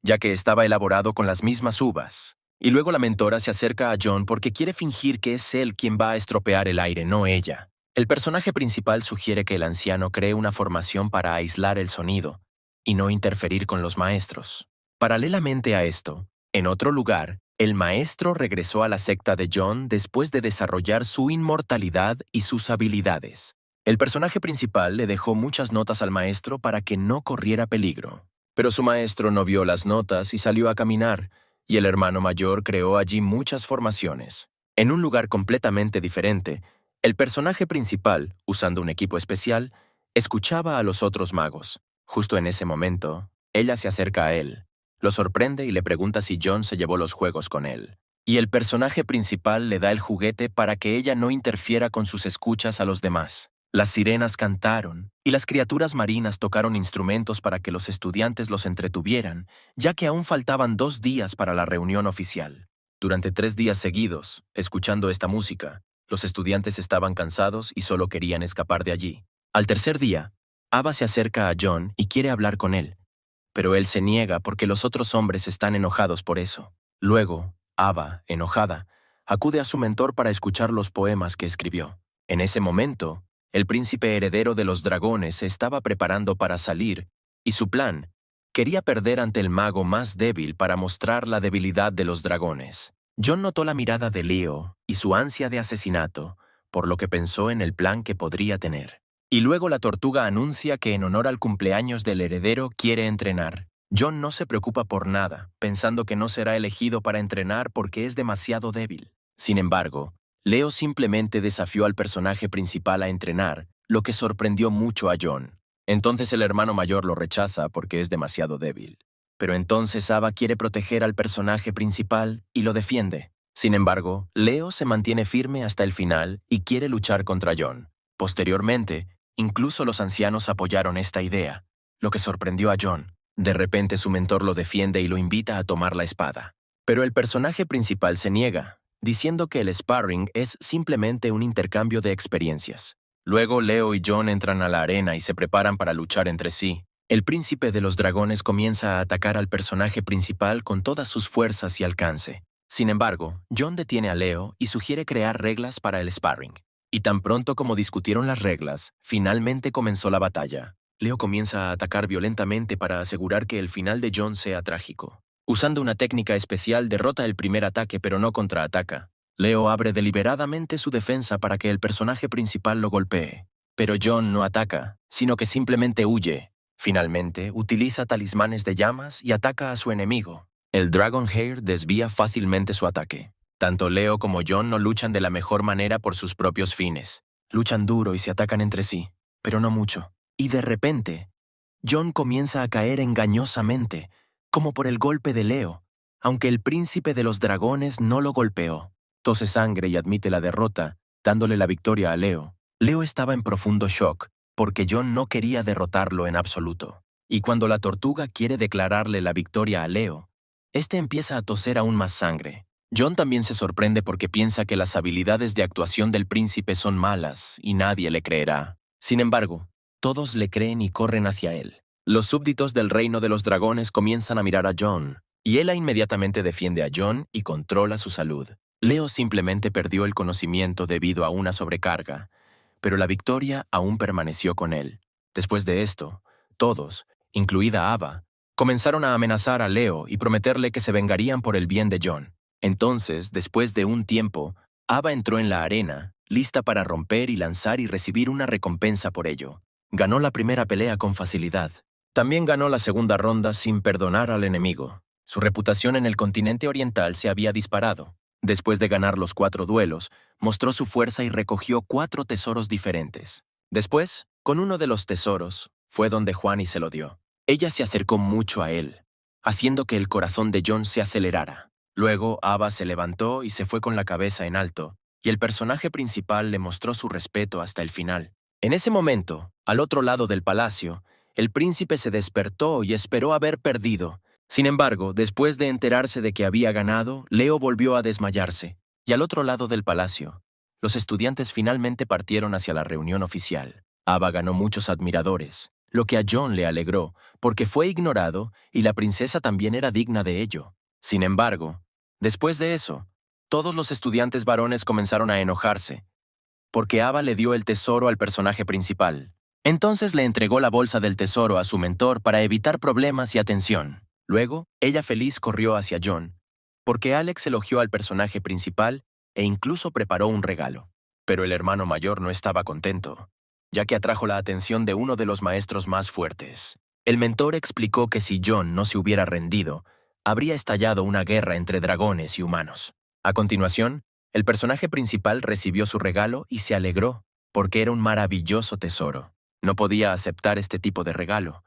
ya que estaba elaborado con las mismas uvas. Y luego la mentora se acerca a John porque quiere fingir que es él quien va a estropear el aire, no ella. El personaje principal sugiere que el anciano cree una formación para aislar el sonido y no interferir con los maestros. Paralelamente a esto, en otro lugar, el maestro regresó a la secta de John después de desarrollar su inmortalidad y sus habilidades. El personaje principal le dejó muchas notas al maestro para que no corriera peligro. Pero su maestro no vio las notas y salió a caminar, y el hermano mayor creó allí muchas formaciones. En un lugar completamente diferente, el personaje principal, usando un equipo especial, escuchaba a los otros magos. Justo en ese momento, ella se acerca a él, lo sorprende y le pregunta si John se llevó los juegos con él. Y el personaje principal le da el juguete para que ella no interfiera con sus escuchas a los demás. Las sirenas cantaron, y las criaturas marinas tocaron instrumentos para que los estudiantes los entretuvieran, ya que aún faltaban 2 días para la reunión oficial. Durante 3 días seguidos, escuchando esta música, los estudiantes estaban cansados y solo querían escapar de allí. Al tercer día, Ava se acerca a John y quiere hablar con él, pero él se niega porque los otros hombres están enojados por eso. Luego, Ava, enojada, acude a su mentor para escuchar los poemas que escribió. En ese momento, el príncipe heredero de los dragones se estaba preparando para salir, y su plan, quería perder ante el mago más débil para mostrar la debilidad de los dragones. John notó la mirada de Leo y su ansia de asesinato, por lo que pensó en el plan que podría tener. Y luego la tortuga anuncia que en honor al cumpleaños del heredero quiere entrenar. John no se preocupa por nada, pensando que no será elegido para entrenar porque es demasiado débil. Sin embargo, Leo simplemente desafió al personaje principal a entrenar, lo que sorprendió mucho a John. Entonces el hermano mayor lo rechaza porque es demasiado débil. Pero entonces Ava quiere proteger al personaje principal y lo defiende. Sin embargo, Leo se mantiene firme hasta el final y quiere luchar contra John. Posteriormente, incluso los ancianos apoyaron esta idea, lo que sorprendió a John. De repente su mentor lo defiende y lo invita a tomar la espada. Pero el personaje principal se niega, diciendo que el sparring es simplemente un intercambio de experiencias. Luego Leo y John entran a la arena y se preparan para luchar entre sí. El príncipe de los dragones comienza a atacar al personaje principal con todas sus fuerzas y alcance. Sin embargo, John detiene a Leo y sugiere crear reglas para el sparring. Y tan pronto como discutieron las reglas, finalmente comenzó la batalla. Leo comienza a atacar violentamente para asegurar que el final de John sea trágico. Usando una técnica especial, derrota el primer ataque pero no contraataca. Leo abre deliberadamente su defensa para que el personaje principal lo golpee. Pero John no ataca, sino que simplemente huye. Finalmente, utiliza talismanes de llamas y ataca a su enemigo. El Dragon Hair desvía fácilmente su ataque. Tanto Leo como John no luchan de la mejor manera por sus propios fines. Luchan duro y se atacan entre sí, pero no mucho. Y de repente, John comienza a caer engañosamente, como por el golpe de Leo, aunque el príncipe de los dragones no lo golpeó. Tose sangre y admite la derrota, dándole la victoria a Leo. Leo estaba en profundo shock, porque John no quería derrotarlo en absoluto. Y cuando la tortuga quiere declararle la victoria a Leo, este empieza a toser aún más sangre. John también se sorprende porque piensa que las habilidades de actuación del príncipe son malas y nadie le creerá. Sin embargo, todos le creen y corren hacia él. Los súbditos del reino de los dragones comienzan a mirar a John, y él inmediatamente defiende a John y controla su salud. Leo simplemente perdió el conocimiento debido a una sobrecarga, pero la victoria aún permaneció con él. Después de esto, todos, incluida Ava, comenzaron a amenazar a Leo y prometerle que se vengarían por el bien de John. Entonces, después de un tiempo, Ava entró en la arena, lista para romper y lanzar y recibir una recompensa por ello. Ganó la primera pelea con facilidad. También ganó la segunda ronda sin perdonar al enemigo. Su reputación en el continente oriental se había disparado. Después de ganar los 4 duelos, mostró su fuerza y recogió 4 tesoros diferentes. Después, con uno de los tesoros, fue donde Juani se lo dio. Ella se acercó mucho a él, haciendo que el corazón de John se acelerara. Luego, Ava se levantó y se fue con la cabeza en alto, y el personaje principal le mostró su respeto hasta el final. En ese momento, al otro lado del palacio, el príncipe se despertó y esperó haber perdido. Sin embargo, después de enterarse de que había ganado, Leo volvió a desmayarse. Y al otro lado del palacio, los estudiantes finalmente partieron hacia la reunión oficial. Ava ganó muchos admiradores, lo que a John le alegró, porque fue ignorado y la princesa también era digna de ello. Sin embargo, Después de eso, todos los estudiantes varones comenzaron a enojarse, porque Ava le dio el tesoro al personaje principal. Entonces le entregó la bolsa del tesoro a su mentor para evitar problemas y atención. Luego, ella feliz corrió hacia John, porque Alex elogió al personaje principal e incluso preparó un regalo. Pero el hermano mayor no estaba contento, ya que atrajo la atención de uno de los maestros más fuertes. El mentor explicó que si John no se hubiera rendido, habría estallado una guerra entre dragones y humanos. A continuación, el personaje principal recibió su regalo y se alegró, porque era un maravilloso tesoro. No podía aceptar este tipo de regalo,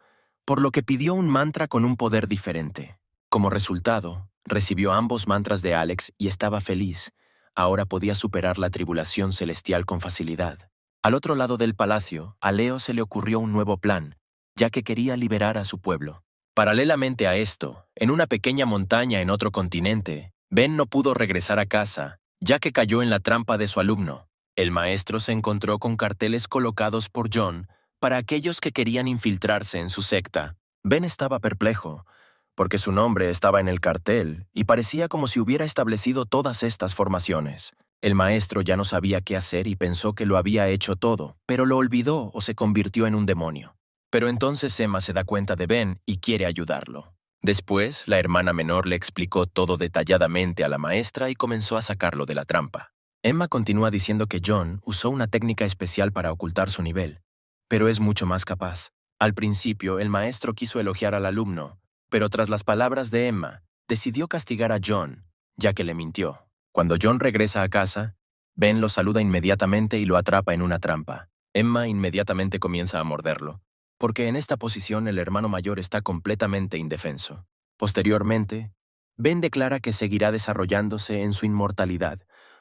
por lo que pidió un mantra con un poder diferente. Como resultado, recibió ambos mantras de Alex y estaba feliz. Ahora podía superar la tribulación celestial con facilidad. Al otro lado del palacio, a Leo se le ocurrió un nuevo plan, ya que quería liberar a su pueblo. Paralelamente a esto, en una pequeña montaña en otro continente, Ben no pudo regresar a casa, ya que cayó en la trampa de su alumno. El maestro se encontró con carteles colocados por John para aquellos que querían infiltrarse en su secta. Ben estaba perplejo, porque su nombre estaba en el cartel y parecía como si hubiera establecido todas estas formaciones. El maestro ya no sabía qué hacer y pensó que lo había hecho todo, pero lo olvidó o se convirtió en un demonio. Pero entonces Emma se da cuenta de Ben y quiere ayudarlo. Después, la hermana menor le explicó todo detalladamente a la maestra y comenzó a sacarlo de la trampa. Emma continúa diciendo que John usó una técnica especial para ocultar su nivel, pero es mucho más capaz. Al principio, el maestro quiso elogiar al alumno, pero tras las palabras de Emma, decidió castigar a John, ya que le mintió. Cuando John regresa a casa, Ben lo saluda inmediatamente y lo atrapa en una trampa. Emma inmediatamente comienza a morderlo, porque en esta posición el hermano mayor está completamente indefenso. Posteriormente, Ben declara que seguirá desarrollándose en su inmortalidad,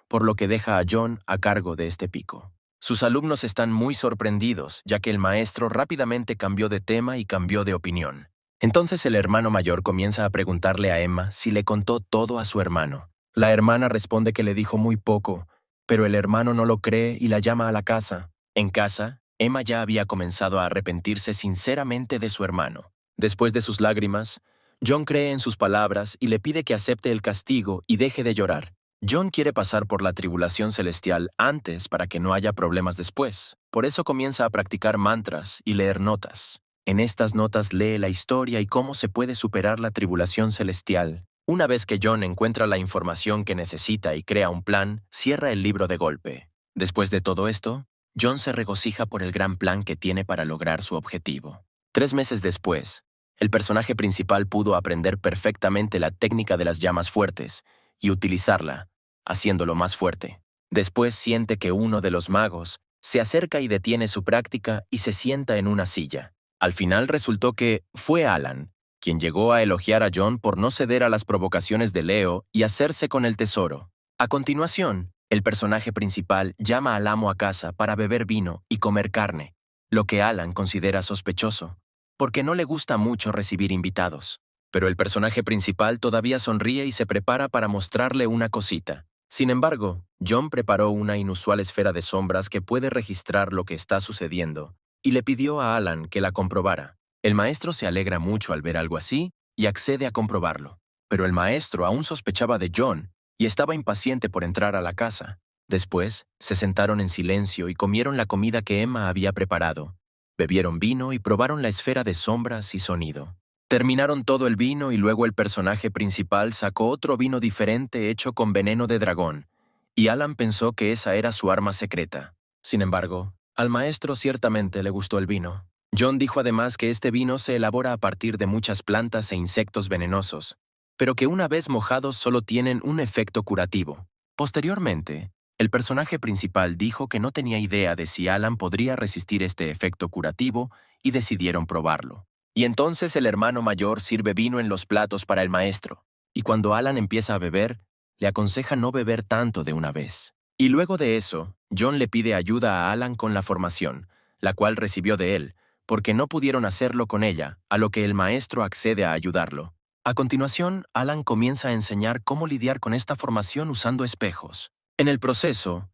por lo que deja a John a cargo de este pico. Sus alumnos están muy sorprendidos, ya que el maestro rápidamente cambió de tema y cambió de opinión. Entonces el hermano mayor comienza a preguntarle a Emma si le contó todo a su hermano. La hermana responde que le dijo muy poco, pero el hermano no lo cree y la llama a la casa. En casa, Emma ya había comenzado a arrepentirse sinceramente de su hermano. Después de sus lágrimas, John cree en sus palabras y le pide que acepte el castigo y deje de llorar. John quiere pasar por la tribulación celestial antes para que no haya problemas después. Por eso comienza a practicar mantras y leer notas. En estas notas lee la historia y cómo se puede superar la tribulación celestial. Una vez que John encuentra la información que necesita y crea un plan, cierra el libro de golpe. Después de todo esto, John se regocija por el gran plan que tiene para lograr su objetivo. 3 meses después, el personaje principal pudo aprender perfectamente la técnica de las llamas fuertes y utilizarla, haciéndolo más fuerte. Después siente que uno de los magos se acerca y detiene su práctica y se sienta en una silla. Al final resultó que fue Alan, quien llegó a elogiar a John por no ceder a las provocaciones de Leo y hacerse con el tesoro. A continuación, el personaje principal llama al amo a casa para beber vino y comer carne, lo que Alan considera sospechoso, porque no le gusta mucho recibir invitados. Pero el personaje principal todavía sonríe y se prepara para mostrarle una cosita. Sin embargo, John preparó una inusual esfera de sombras que puede registrar lo que está sucediendo, y le pidió a Alan que la comprobara. El maestro se alegra mucho al ver algo así y accede a comprobarlo. Pero el maestro aún sospechaba de John y estaba impaciente por entrar a la casa. Después, se sentaron en silencio y comieron la comida que Emma había preparado. Bebieron vino y probaron la esfera de sombras y sonido. Terminaron todo el vino y luego el personaje principal sacó otro vino diferente hecho con veneno de dragón, y Alan pensó que esa era su arma secreta. Sin embargo, al maestro ciertamente le gustó el vino. John dijo además que este vino se elabora a partir de muchas plantas e insectos venenosos, pero que una vez mojados solo tienen un efecto curativo. Posteriormente, el personaje principal dijo que no tenía idea de si Alan podría resistir este efecto curativo y decidieron probarlo. Y entonces el hermano mayor sirve vino en los platos para el maestro, y cuando Alan empieza a beber, le aconseja no beber tanto de una vez. Y luego de eso, John le pide ayuda a Alan con la formación, la cual recibió de él, porque no pudieron hacerlo con ella, a lo que el maestro accede a ayudarlo. A continuación, Alan comienza a enseñar cómo lidiar con esta formación usando espejos. En el proceso,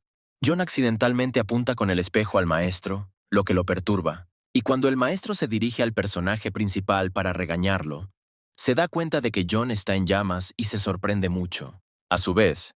John accidentalmente apunta con el espejo al maestro, lo que lo perturba. Y cuando el maestro se dirige al personaje principal para regañarlo, se da cuenta de que John está en llamas y se sorprende mucho. A su vez,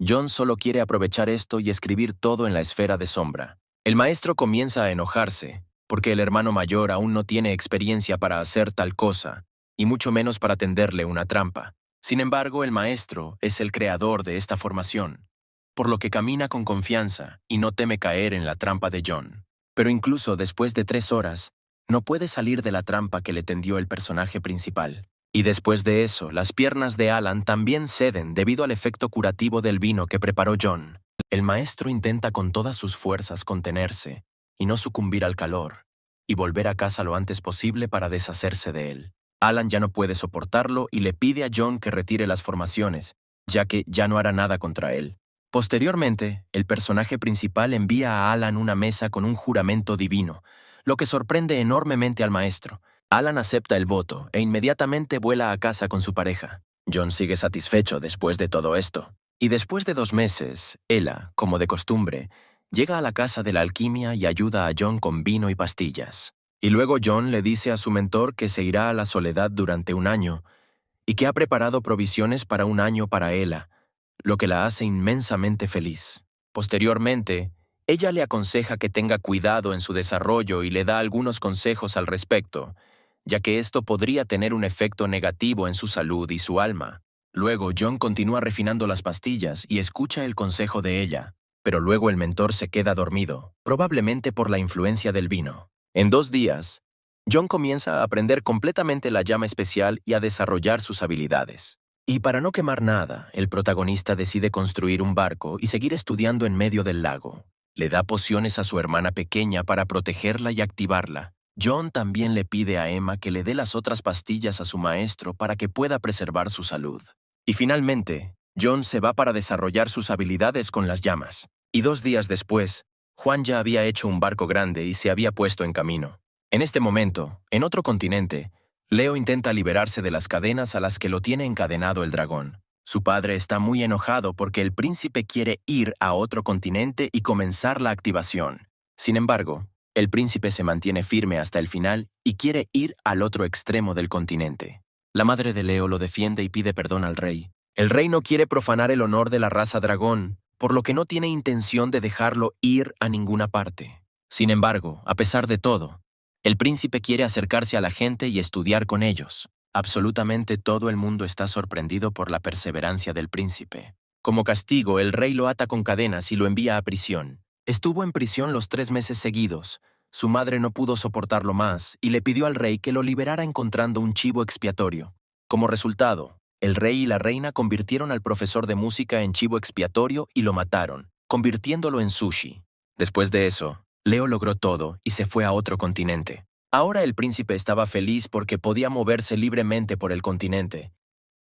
John solo quiere aprovechar esto y escribir todo en la esfera de sombra. El maestro comienza a enojarse, porque el hermano mayor aún no tiene experiencia para hacer tal cosa, y mucho menos para tenderle una trampa. Sin embargo, el maestro es el creador de esta formación, por lo que camina con confianza y no teme caer en la trampa de John. Pero incluso después de 3 horas, no puede salir de la trampa que le tendió el personaje principal. Y después de eso, las piernas de Alan también ceden debido al efecto curativo del vino que preparó John. El maestro intenta con todas sus fuerzas contenerse y no sucumbir al calor, y volver a casa lo antes posible para deshacerse de él. Alan ya no puede soportarlo y le pide a John que retire las formaciones, ya que ya no hará nada contra él. Posteriormente, el personaje principal envía a Alan una mesa con un juramento divino, lo que sorprende enormemente al maestro. Alan acepta el voto e inmediatamente vuela a casa con su pareja. John sigue satisfecho después de todo esto. Y después de 2 meses, Ella, como de costumbre, llega a la casa de la alquimia y ayuda a John con vino y pastillas. Y luego John le dice a su mentor que se irá a la soledad durante 1 año y que ha preparado provisiones para 1 año para Ella, lo que la hace inmensamente feliz. Posteriormente, ella le aconseja que tenga cuidado en su desarrollo y le da algunos consejos al respecto, ya que esto podría tener un efecto negativo en su salud y su alma. Luego, John continúa refinando las pastillas y escucha el consejo de ella, pero luego el mentor se queda dormido, probablemente por la influencia del vino. En 2 días, John comienza a aprender completamente la llama especial y a desarrollar sus habilidades. Y para no quemar nada, el protagonista decide construir un barco y seguir estudiando en medio del lago. Le da pociones a su hermana pequeña para protegerla y activarla. John también le pide a Emma que le dé las otras pastillas a su maestro para que pueda preservar su salud. Y finalmente, John se va para desarrollar sus habilidades con las llamas. Y 2 días después, Juan ya había hecho un barco grande y se había puesto en camino. En este momento, en otro continente, Leo intenta liberarse de las cadenas a las que lo tiene encadenado el dragón. Su padre está muy enojado porque el príncipe quiere ir a otro continente y comenzar la activación. Sin embargo, el príncipe se mantiene firme hasta el final y quiere ir al otro extremo del continente. La madre de Leo lo defiende y pide perdón al rey. El rey no quiere profanar el honor de la raza dragón, por lo que no tiene intención de dejarlo ir a ninguna parte. Sin embargo, a pesar de todo, el príncipe quiere acercarse a la gente y estudiar con ellos. Absolutamente todo el mundo está sorprendido por la perseverancia del príncipe. Como castigo, el rey lo ata con cadenas y lo envía a prisión. Estuvo en prisión los 3 meses seguidos. Su madre no pudo soportarlo más y le pidió al rey que lo liberara encontrando un chivo expiatorio. Como resultado, el rey y la reina convirtieron al profesor de música en chivo expiatorio y lo mataron, convirtiéndolo en sushi. Después de eso, Leo logró todo y se fue a otro continente. Ahora el príncipe estaba feliz porque podía moverse libremente por el continente.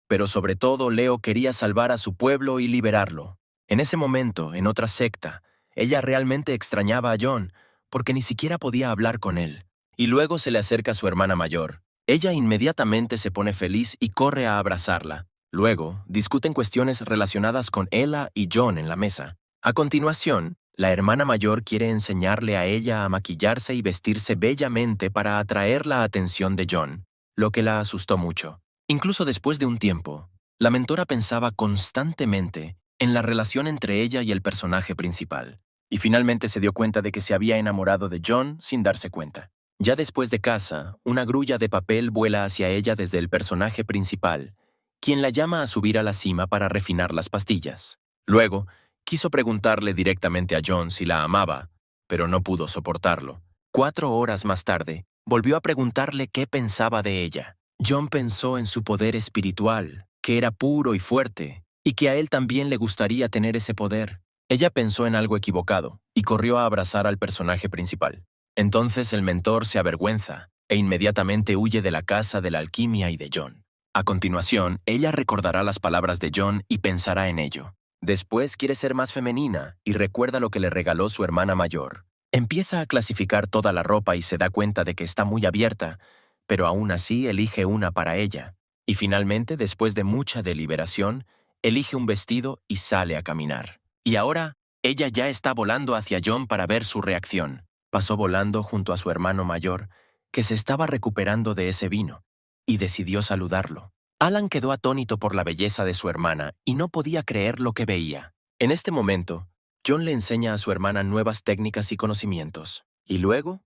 Pero sobre todo, Leo quería salvar a su pueblo y liberarlo. En ese momento, en otra secta, ella realmente extrañaba a John, porque ni siquiera podía hablar con él. Y luego se le acerca su hermana mayor. Ella inmediatamente se pone feliz y corre a abrazarla. Luego, discuten cuestiones relacionadas con Ella y John en la mesa. A continuación, la hermana mayor quiere enseñarle a ella a maquillarse y vestirse bellamente para atraer la atención de John, lo que la asustó mucho. Incluso después de un tiempo, la mentora pensaba constantemente en la relación entre ella y el personaje principal, y finalmente se dio cuenta de que se había enamorado de John sin darse cuenta. Ya después de casa, una grulla de papel vuela hacia ella desde el personaje principal, quien la llama a subir a la cima para refinar las pastillas. Luego, quiso preguntarle directamente a John si la amaba, pero no pudo soportarlo. 4 horas más tarde, volvió a preguntarle qué pensaba de ella. John pensó en su poder espiritual, que era puro y fuerte, y que a él también le gustaría tener ese poder. Ella pensó en algo equivocado, y corrió a abrazar al personaje principal. Entonces el mentor se avergüenza, e inmediatamente huye de la casa de la alquimia y de John. A continuación, ella recordará las palabras de John y pensará en ello. Después quiere ser más femenina y recuerda lo que le regaló su hermana mayor. Empieza a clasificar toda la ropa y se da cuenta de que está muy abierta, pero aún así elige una para ella. Y finalmente, después de mucha deliberación, elige un vestido y sale a caminar. Y ahora, ella ya está volando hacia John para ver su reacción. Pasó volando junto a su hermano mayor, que se estaba recuperando de ese vino, y decidió saludarlo. Alan quedó atónito por la belleza de su hermana y no podía creer lo que veía. En este momento, John le enseña a su hermana nuevas técnicas y conocimientos. Y luego,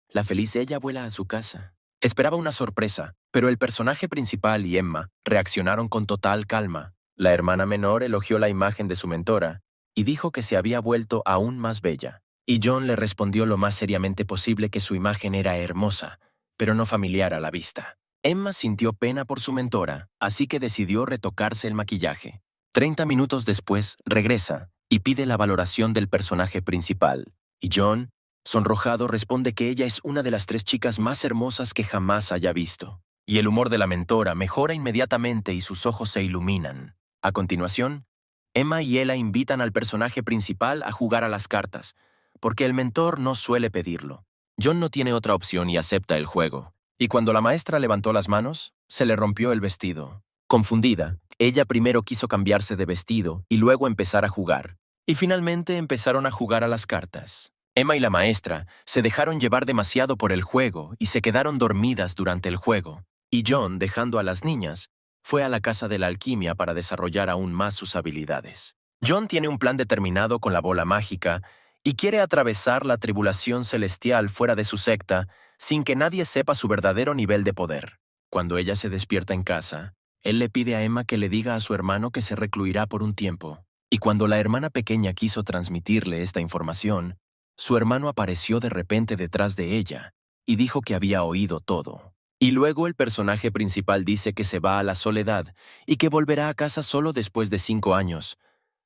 la feliz ella vuela a su casa. Esperaba una sorpresa, pero el personaje principal y Emma reaccionaron con total calma. La hermana menor elogió la imagen de su mentora y dijo que se había vuelto aún más bella. Y John le respondió lo más seriamente posible que su imagen era hermosa, pero no familiar a la vista. Emma sintió pena por su mentora, así que decidió retocarse el maquillaje. 30 minutos después, regresa y pide la valoración del personaje principal. Y John, sonrojado, responde que ella es una de las 3 chicas más hermosas que jamás haya visto. Y el humor de la mentora mejora inmediatamente y sus ojos se iluminan. A continuación, Emma y Ella invitan al personaje principal a jugar a las cartas, porque el mentor no suele pedirlo. John no tiene otra opción y acepta el juego. Y cuando la maestra levantó las manos, se le rompió el vestido. Confundida, ella primero quiso cambiarse de vestido y luego empezar a jugar. Y finalmente empezaron a jugar a las cartas. Emma y la maestra se dejaron llevar demasiado por el juego y se quedaron dormidas durante el juego. Y John, dejando a las niñas, fue a la casa de la alquimia para desarrollar aún más sus habilidades. John tiene un plan determinado con la bola mágica y quiere atravesar la tribulación celestial fuera de su secta sin que nadie sepa su verdadero nivel de poder. Cuando ella se despierta en casa, él le pide a Emma que le diga a su hermano que se recluirá por un tiempo. Y cuando la hermana pequeña quiso transmitirle esta información, su hermano apareció de repente detrás de ella y dijo que había oído todo. Y luego el personaje principal dice que se va a la soledad y que volverá a casa solo después de 5 años,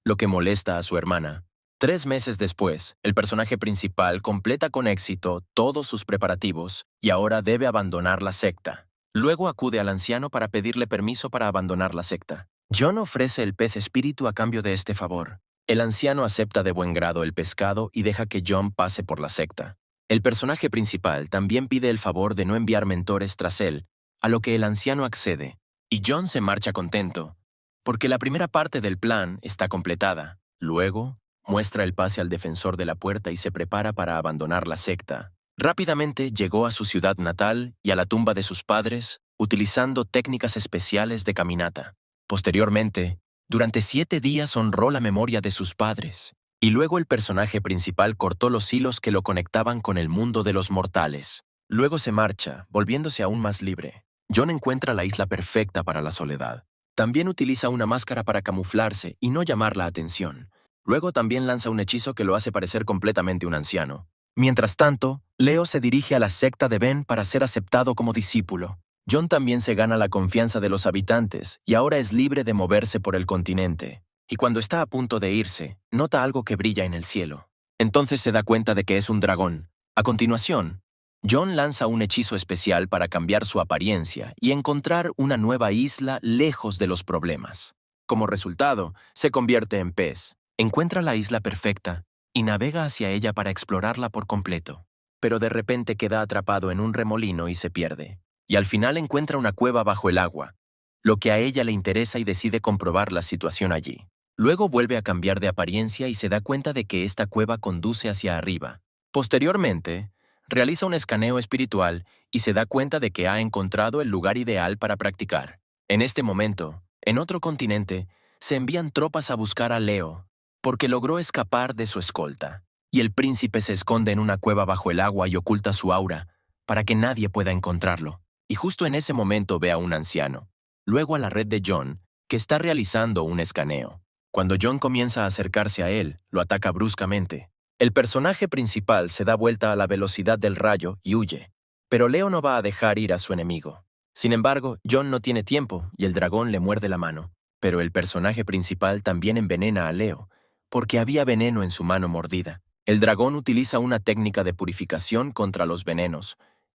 lo que molesta a su hermana. 3 meses después, el personaje principal completa con éxito todos sus preparativos y ahora debe abandonar la secta. Luego acude al anciano para pedirle permiso para abandonar la secta. John ofrece el pez espíritu a cambio de este favor. El anciano acepta de buen grado el pescado y deja que John pase por la secta. El personaje principal también pide el favor de no enviar mentores tras él, a lo que el anciano accede, y John se marcha contento, porque la primera parte del plan está completada. Luego, muestra el pase al defensor de la puerta y se prepara para abandonar la secta. Rápidamente llegó a su ciudad natal y a la tumba de sus padres, utilizando técnicas especiales de caminata. Posteriormente, durante 7 días honró la memoria de sus padres, y luego el personaje principal cortó los hilos que lo conectaban con el mundo de los mortales. Luego se marcha, volviéndose aún más libre. John encuentra la isla perfecta para la soledad. También utiliza una máscara para camuflarse y no llamar la atención. Luego también lanza un hechizo que lo hace parecer completamente un anciano. Mientras tanto, Leo se dirige a la secta de Ben para ser aceptado como discípulo. John también se gana la confianza de los habitantes y ahora es libre de moverse por el continente. Y cuando está a punto de irse, nota algo que brilla en el cielo. Entonces se da cuenta de que es un dragón. A continuación, John lanza un hechizo especial para cambiar su apariencia y encontrar una nueva isla lejos de los problemas. Como resultado, se convierte en pez. Encuentra la isla perfecta y navega hacia ella para explorarla por completo. Pero de repente queda atrapado en un remolino y se pierde. Y al final encuentra una cueva bajo el agua, lo que a ella le interesa y decide comprobar la situación allí. Luego vuelve a cambiar de apariencia y se da cuenta de que esta cueva conduce hacia arriba. Posteriormente, realiza un escaneo espiritual y se da cuenta de que ha encontrado el lugar ideal para practicar. En este momento, en otro continente, se envían tropas a buscar a Leo, porque logró escapar de su escolta. Y el príncipe se esconde en una cueva bajo el agua y oculta su aura, para que nadie pueda encontrarlo. Y justo en ese momento ve a un anciano, luego a la red de John, que está realizando un escaneo. Cuando John comienza a acercarse a él, lo ataca bruscamente. El personaje principal se da vuelta a la velocidad del rayo y huye, pero Leo no va a dejar ir a su enemigo. Sin embargo, John no tiene tiempo y el dragón le muerde la mano. Pero el personaje principal también envenena a Leo, porque había veneno en su mano mordida. El dragón utiliza una técnica de purificación contra los venenos,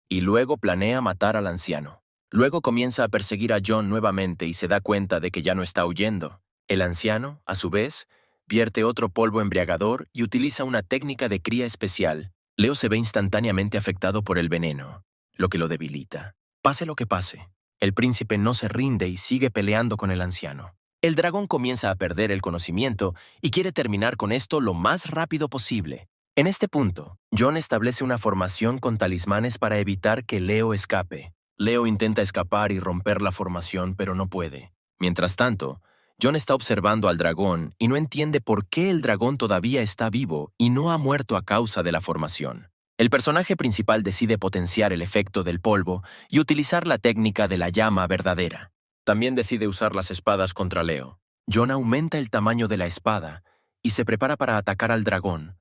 y luego planea matar al anciano. Luego comienza a perseguir a John nuevamente y se da cuenta de que ya no está huyendo. El anciano, a su vez, vierte otro polvo embriagador y utiliza una técnica de cría especial. Leo se ve instantáneamente afectado por el veneno, lo que lo debilita. Pase lo que pase, el príncipe no se rinde y sigue peleando con el anciano. El dragón comienza a perder el conocimiento y quiere terminar con esto lo más rápido posible. En este punto, John establece una formación con talismanes para evitar que Leo escape. Leo intenta escapar y romper la formación, pero no puede. Mientras tanto, John está observando al dragón y no entiende por qué el dragón todavía está vivo y no ha muerto a causa de la formación. El personaje principal decide potenciar el efecto del polvo y utilizar la técnica de la llama verdadera. También decide usar las espadas contra Leo. John aumenta el tamaño de la espada y se prepara para atacar al dragón,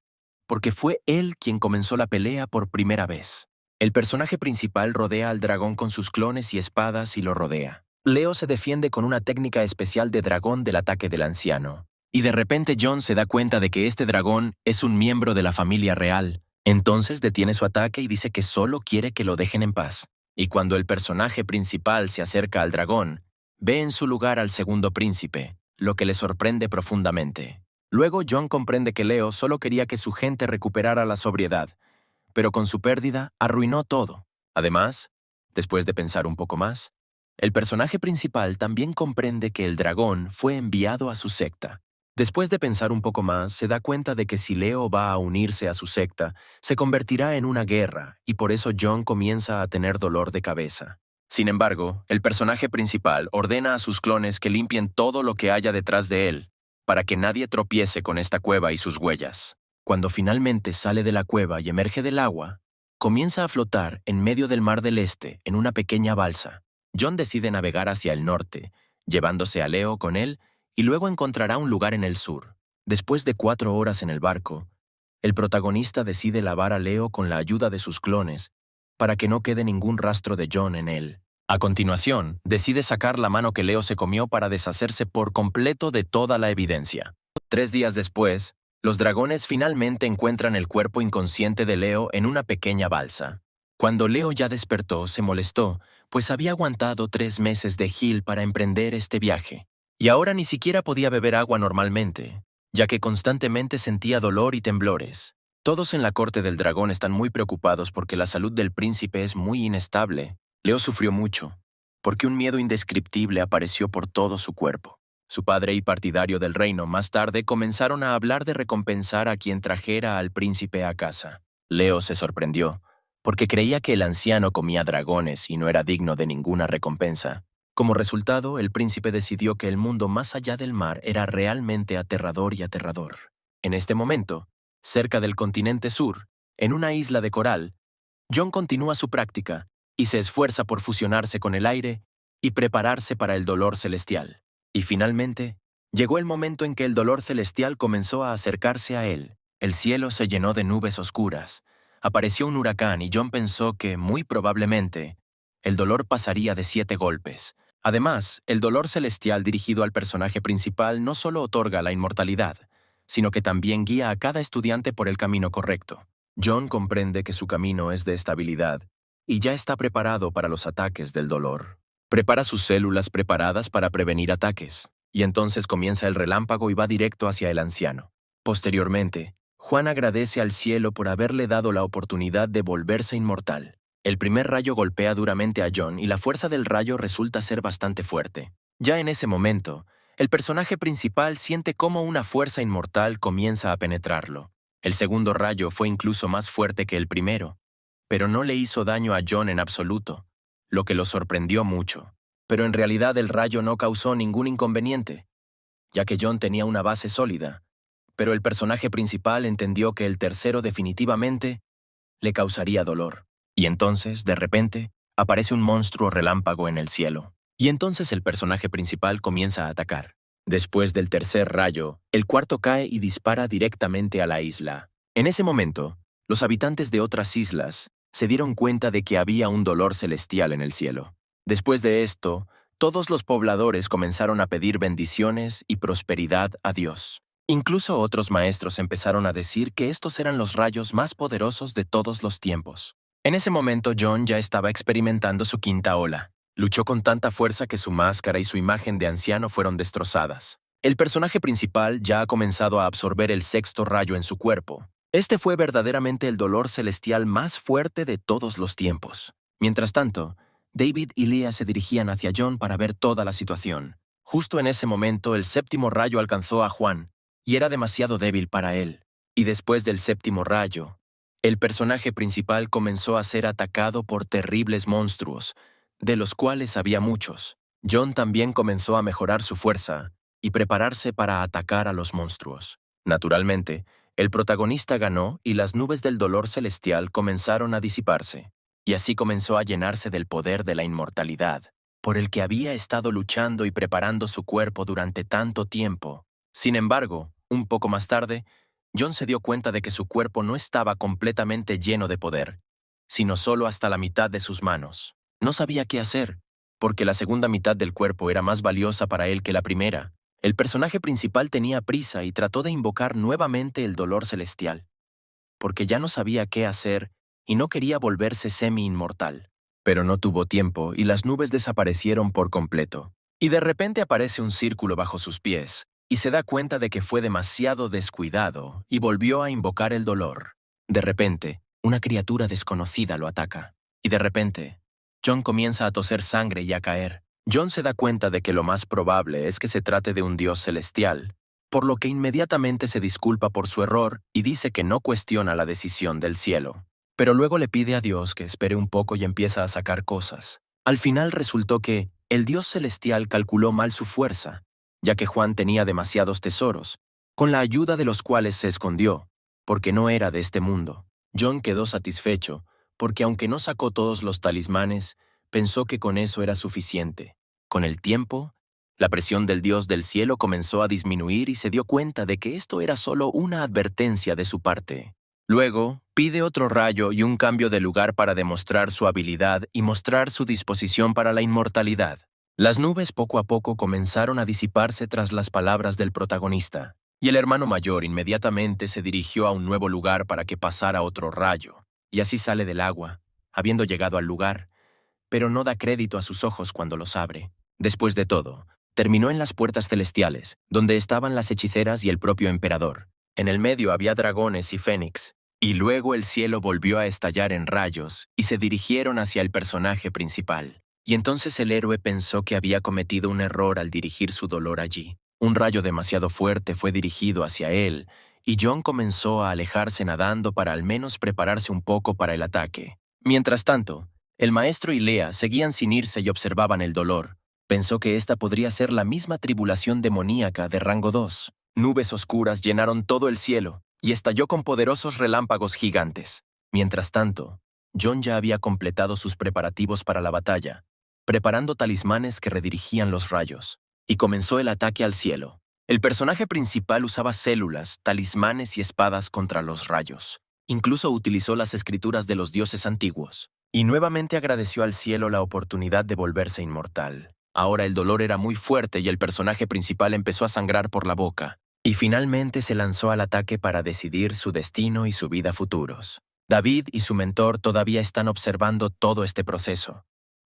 porque fue él quien comenzó la pelea por primera vez. El personaje principal rodea al dragón con sus clones y espadas y lo rodea. Leo se defiende con una técnica especial de dragón del ataque del anciano. Y de repente John se da cuenta de que este dragón es un miembro de la familia real. Entonces detiene su ataque y dice que solo quiere que lo dejen en paz. Y cuando el personaje principal se acerca al dragón, ve en su lugar al segundo príncipe, lo que le sorprende profundamente. Luego John comprende que Leo solo quería que su gente recuperara la sobriedad, pero con su pérdida arruinó todo. Además, después de pensar un poco más, el personaje principal también comprende que el dragón fue enviado a su secta. Después de pensar un poco más, se da cuenta de que si Leo va a unirse a su secta, se convertirá en una guerra, y por eso John comienza a tener dolor de cabeza. Sin embargo, el personaje principal ordena a sus clones que limpien todo lo que haya detrás de él, para que nadie tropiece con esta cueva y sus huellas. Cuando finalmente sale de la cueva y emerge del agua, comienza a flotar en medio del Mar del Este en una pequeña balsa. John decide navegar hacia el norte, llevándose a Leo con él, y luego encontrará un lugar en el sur. Después de 4 horas en el barco, el protagonista decide lavar a Leo con la ayuda de sus clones, para que no quede ningún rastro de John en él. A continuación, decide sacar la mano que Leo se comió para deshacerse por completo de toda la evidencia. 3 días después, los dragones finalmente encuentran el cuerpo inconsciente de Leo en una pequeña balsa. Cuando Leo ya despertó, se molestó, pues había aguantado 3 meses de Gil para emprender este viaje. Y ahora ni siquiera podía beber agua normalmente, ya que constantemente sentía dolor y temblores. Todos en la corte del dragón están muy preocupados porque la salud del príncipe es muy inestable. Leo sufrió mucho, porque un miedo indescriptible apareció por todo su cuerpo. Su padre y partidario del reino más tarde comenzaron a hablar de recompensar a quien trajera al príncipe a casa. Leo se sorprendió, porque creía que el anciano comía dragones y no era digno de ninguna recompensa. Como resultado, el príncipe decidió que el mundo más allá del mar era realmente aterrador y aterrador. En este momento, cerca del continente sur, en una isla de coral, John continúa su práctica y se esfuerza por fusionarse con el aire y prepararse para el dolor celestial. Y finalmente, llegó el momento en que el dolor celestial comenzó a acercarse a él. El cielo se llenó de nubes oscuras. Apareció un huracán y John pensó que, muy probablemente, el dolor pasaría de 7 golpes. Además, el dolor celestial dirigido al personaje principal no solo otorga la inmortalidad, sino que también guía a cada estudiante por el camino correcto. John comprende que su camino es de estabilidad y ya está preparado para los ataques del dolor. Prepara sus células preparadas para prevenir ataques, y entonces comienza el relámpago y va directo hacia el anciano. Posteriormente, Juan agradece al cielo por haberle dado la oportunidad de volverse inmortal. El primer rayo golpea duramente a John y la fuerza del rayo resulta ser bastante fuerte. Ya en ese momento, el personaje principal siente cómo una fuerza inmortal comienza a penetrarlo. El segundo rayo fue incluso más fuerte que el primero, pero no le hizo daño a John en absoluto, lo que lo sorprendió mucho. Pero en realidad el rayo no causó ningún inconveniente, ya que John tenía una base sólida, pero el personaje principal entendió que el tercero definitivamente le causaría dolor. Y entonces, de repente, aparece un monstruo relámpago en el cielo. Y entonces el personaje principal comienza a atacar. Después del tercer rayo, el cuarto cae y dispara directamente a la isla. En ese momento, los habitantes de otras islas se dieron cuenta de que había un dolor celestial en el cielo. Después de esto, todos los pobladores comenzaron a pedir bendiciones y prosperidad a Dios. Incluso otros maestros empezaron a decir que estos eran los rayos más poderosos de todos los tiempos. En ese momento, John ya estaba experimentando su quinta ola. Luchó con tanta fuerza que su máscara y su imagen de anciano fueron destrozadas. El personaje principal ya ha comenzado a absorber el sexto rayo en su cuerpo. Este fue verdaderamente el dolor celestial más fuerte de todos los tiempos. Mientras tanto, David y Leah se dirigían hacia John para ver toda la situación. Justo en ese momento, el séptimo rayo alcanzó a Juan, y era demasiado débil para él. Y después del séptimo rayo, el personaje principal comenzó a ser atacado por terribles monstruos, de los cuales había muchos. John también comenzó a mejorar su fuerza y prepararse para atacar a los monstruos. Naturalmente, el protagonista ganó y las nubes del dolor celestial comenzaron a disiparse, y así comenzó a llenarse del poder de la inmortalidad, por el que había estado luchando y preparando su cuerpo durante tanto tiempo. Sin embargo, un poco más tarde, John se dio cuenta de que su cuerpo no estaba completamente lleno de poder, sino solo hasta la mitad de sus manos. No sabía qué hacer, porque la segunda mitad del cuerpo era más valiosa para él que la primera. El personaje principal tenía prisa y trató de invocar nuevamente el dolor celestial, porque ya no sabía qué hacer y no quería volverse semi-inmortal. Pero no tuvo tiempo y las nubes desaparecieron por completo. Y de repente aparece un círculo bajo sus pies, y se da cuenta de que fue demasiado descuidado y volvió a invocar el dolor. De repente, una criatura desconocida lo ataca. Y de repente, John comienza a toser sangre y a caer. John se da cuenta de que lo más probable es que se trate de un dios celestial, por lo que inmediatamente se disculpa por su error y dice que no cuestiona la decisión del cielo. Pero luego le pide a Dios que espere un poco y empieza a sacar cosas. Al final resultó que el dios celestial calculó mal su fuerza, ya que Juan tenía demasiados tesoros, con la ayuda de los cuales se escondió, porque no era de este mundo. John quedó satisfecho, porque aunque no sacó todos los talismanes, pensó que con eso era suficiente. Con el tiempo, la presión del Dios del cielo comenzó a disminuir y se dio cuenta de que esto era solo una advertencia de su parte. Luego, pide otro rayo y un cambio de lugar para demostrar su habilidad y mostrar su disposición para la inmortalidad. Las nubes poco a poco comenzaron a disiparse tras las palabras del protagonista, y el hermano mayor inmediatamente se dirigió a un nuevo lugar para que pasara otro rayo, y así sale del agua, habiendo llegado al lugar, pero no da crédito a sus ojos cuando los abre. Después de todo, terminó en las puertas celestiales, donde estaban las hechiceras y el propio emperador. En el medio había dragones y fénix, y luego el cielo volvió a estallar en rayos y se dirigieron hacia el personaje principal. Y entonces el héroe pensó que había cometido un error al dirigir su dolor allí. Un rayo demasiado fuerte fue dirigido hacia él, y John comenzó a alejarse nadando para al menos prepararse un poco para el ataque. Mientras tanto, el maestro y Lea seguían sin irse y observaban el dolor. Pensó que esta podría ser la misma tribulación demoníaca de rango 2. Nubes oscuras llenaron todo el cielo y estalló con poderosos relámpagos gigantes. Mientras tanto, John ya había completado sus preparativos para la batalla, preparando talismanes que redirigían los rayos, y comenzó el ataque al cielo. El personaje principal usaba células, talismanes y espadas contra los rayos. Incluso utilizó las escrituras de los dioses antiguos, y nuevamente agradeció al cielo la oportunidad de volverse inmortal. Ahora el dolor era muy fuerte y el personaje principal empezó a sangrar por la boca, y finalmente se lanzó al ataque para decidir su destino y su vida futuros. David y su mentor todavía están observando todo este proceso,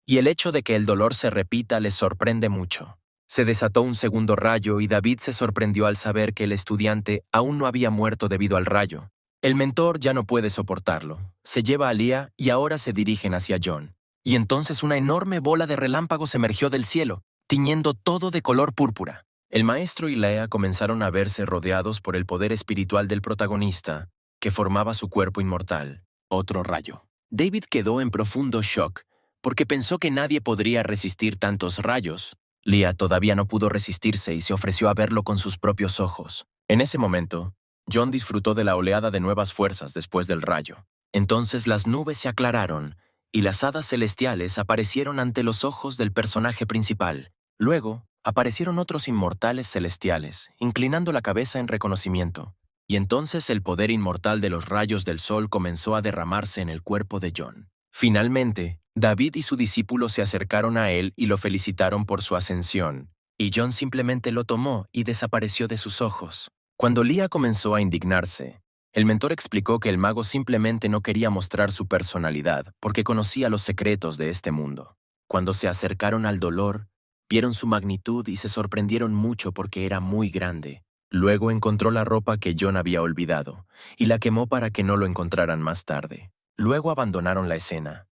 y el hecho de que el dolor se repita les sorprende mucho. Se desató un segundo rayo y David se sorprendió al saber que el estudiante aún no había muerto debido al rayo. El mentor ya no puede soportarlo. Se lleva a Lea y ahora se dirigen hacia John. Y entonces una enorme bola de relámpagos emergió del cielo, tiñendo todo de color púrpura. El maestro y Lea comenzaron a verse rodeados por el poder espiritual del protagonista, que formaba su cuerpo inmortal. Otro rayo. David quedó en profundo shock, porque pensó que nadie podría resistir tantos rayos. Lea todavía no pudo resistirse y se ofreció a verlo con sus propios ojos. En ese momento, John disfrutó de la oleada de nuevas fuerzas después del rayo. Entonces las nubes se aclararon, y las hadas celestiales aparecieron ante los ojos del personaje principal. Luego, aparecieron otros inmortales celestiales, inclinando la cabeza en reconocimiento. Y entonces el poder inmortal de los rayos del sol comenzó a derramarse en el cuerpo de John. Finalmente, David y su discípulo se acercaron a él y lo felicitaron por su ascensión, y John simplemente lo tomó y desapareció de sus ojos. Cuando Lea comenzó a indignarse, el mentor explicó que el mago simplemente no quería mostrar su personalidad porque conocía los secretos de este mundo. Cuando se acercaron al dolor, vieron su magnitud y se sorprendieron mucho porque era muy grande. Luego encontró la ropa que John había olvidado y la quemó para que no lo encontraran más tarde. Luego abandonaron la escena,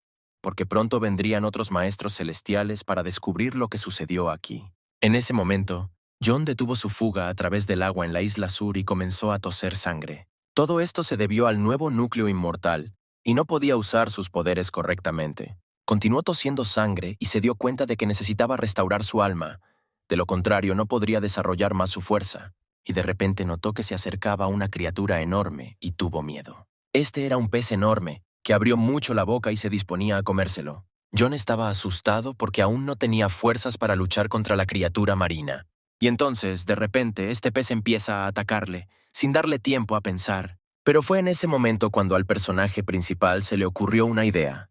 porque pronto vendrían otros maestros celestiales para descubrir lo que sucedió aquí. En ese momento, John detuvo su fuga a través del agua en la isla sur y comenzó a toser sangre. Todo esto se debió al nuevo núcleo inmortal, y no podía usar sus poderes correctamente. continuó tosiendo sangre y se dio cuenta de que necesitaba restaurar su alma. De lo contrario, no podría desarrollar más su fuerza. Y de repente notó que se acercaba una criatura enorme y tuvo miedo. Este era un pez enorme, que abrió mucho la boca y se disponía a comérselo. John estaba asustado porque aún no tenía fuerzas para luchar contra la criatura marina. Y entonces, de repente, este pez empieza a atacarle, sin darle tiempo a pensar. Pero fue en ese momento cuando al personaje principal se le ocurrió una idea.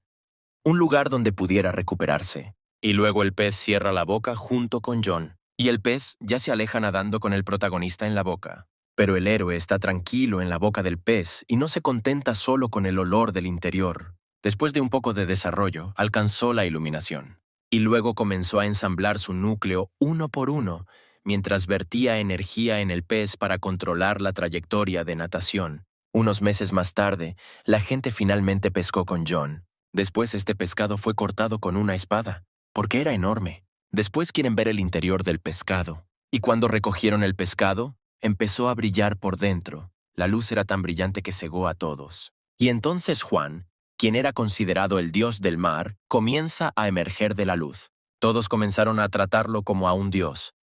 Un lugar donde pudiera recuperarse. Y luego el pez cierra la boca junto con John. Y el pez ya se aleja nadando con el protagonista en la boca. Pero el héroe está tranquilo en la boca del pez y no se contenta solo con el olor del interior. Después de un poco de desarrollo, alcanzó la iluminación. Y luego comenzó a ensamblar su núcleo uno por uno, mientras vertía energía en el pez para controlar la trayectoria de natación. Unos meses más tarde, la gente finalmente pescó con John. Después este pescado fue cortado con una espada, porque era enorme. Después quieren ver el interior del pescado. Y cuando recogieron el pescado, empezó a brillar por dentro. La luz era tan brillante que cegó a todos. Y entonces Juan, quien era considerado el dios del mar, comienza a emerger de la luz. Todos comenzaron a tratarlo como a un dios,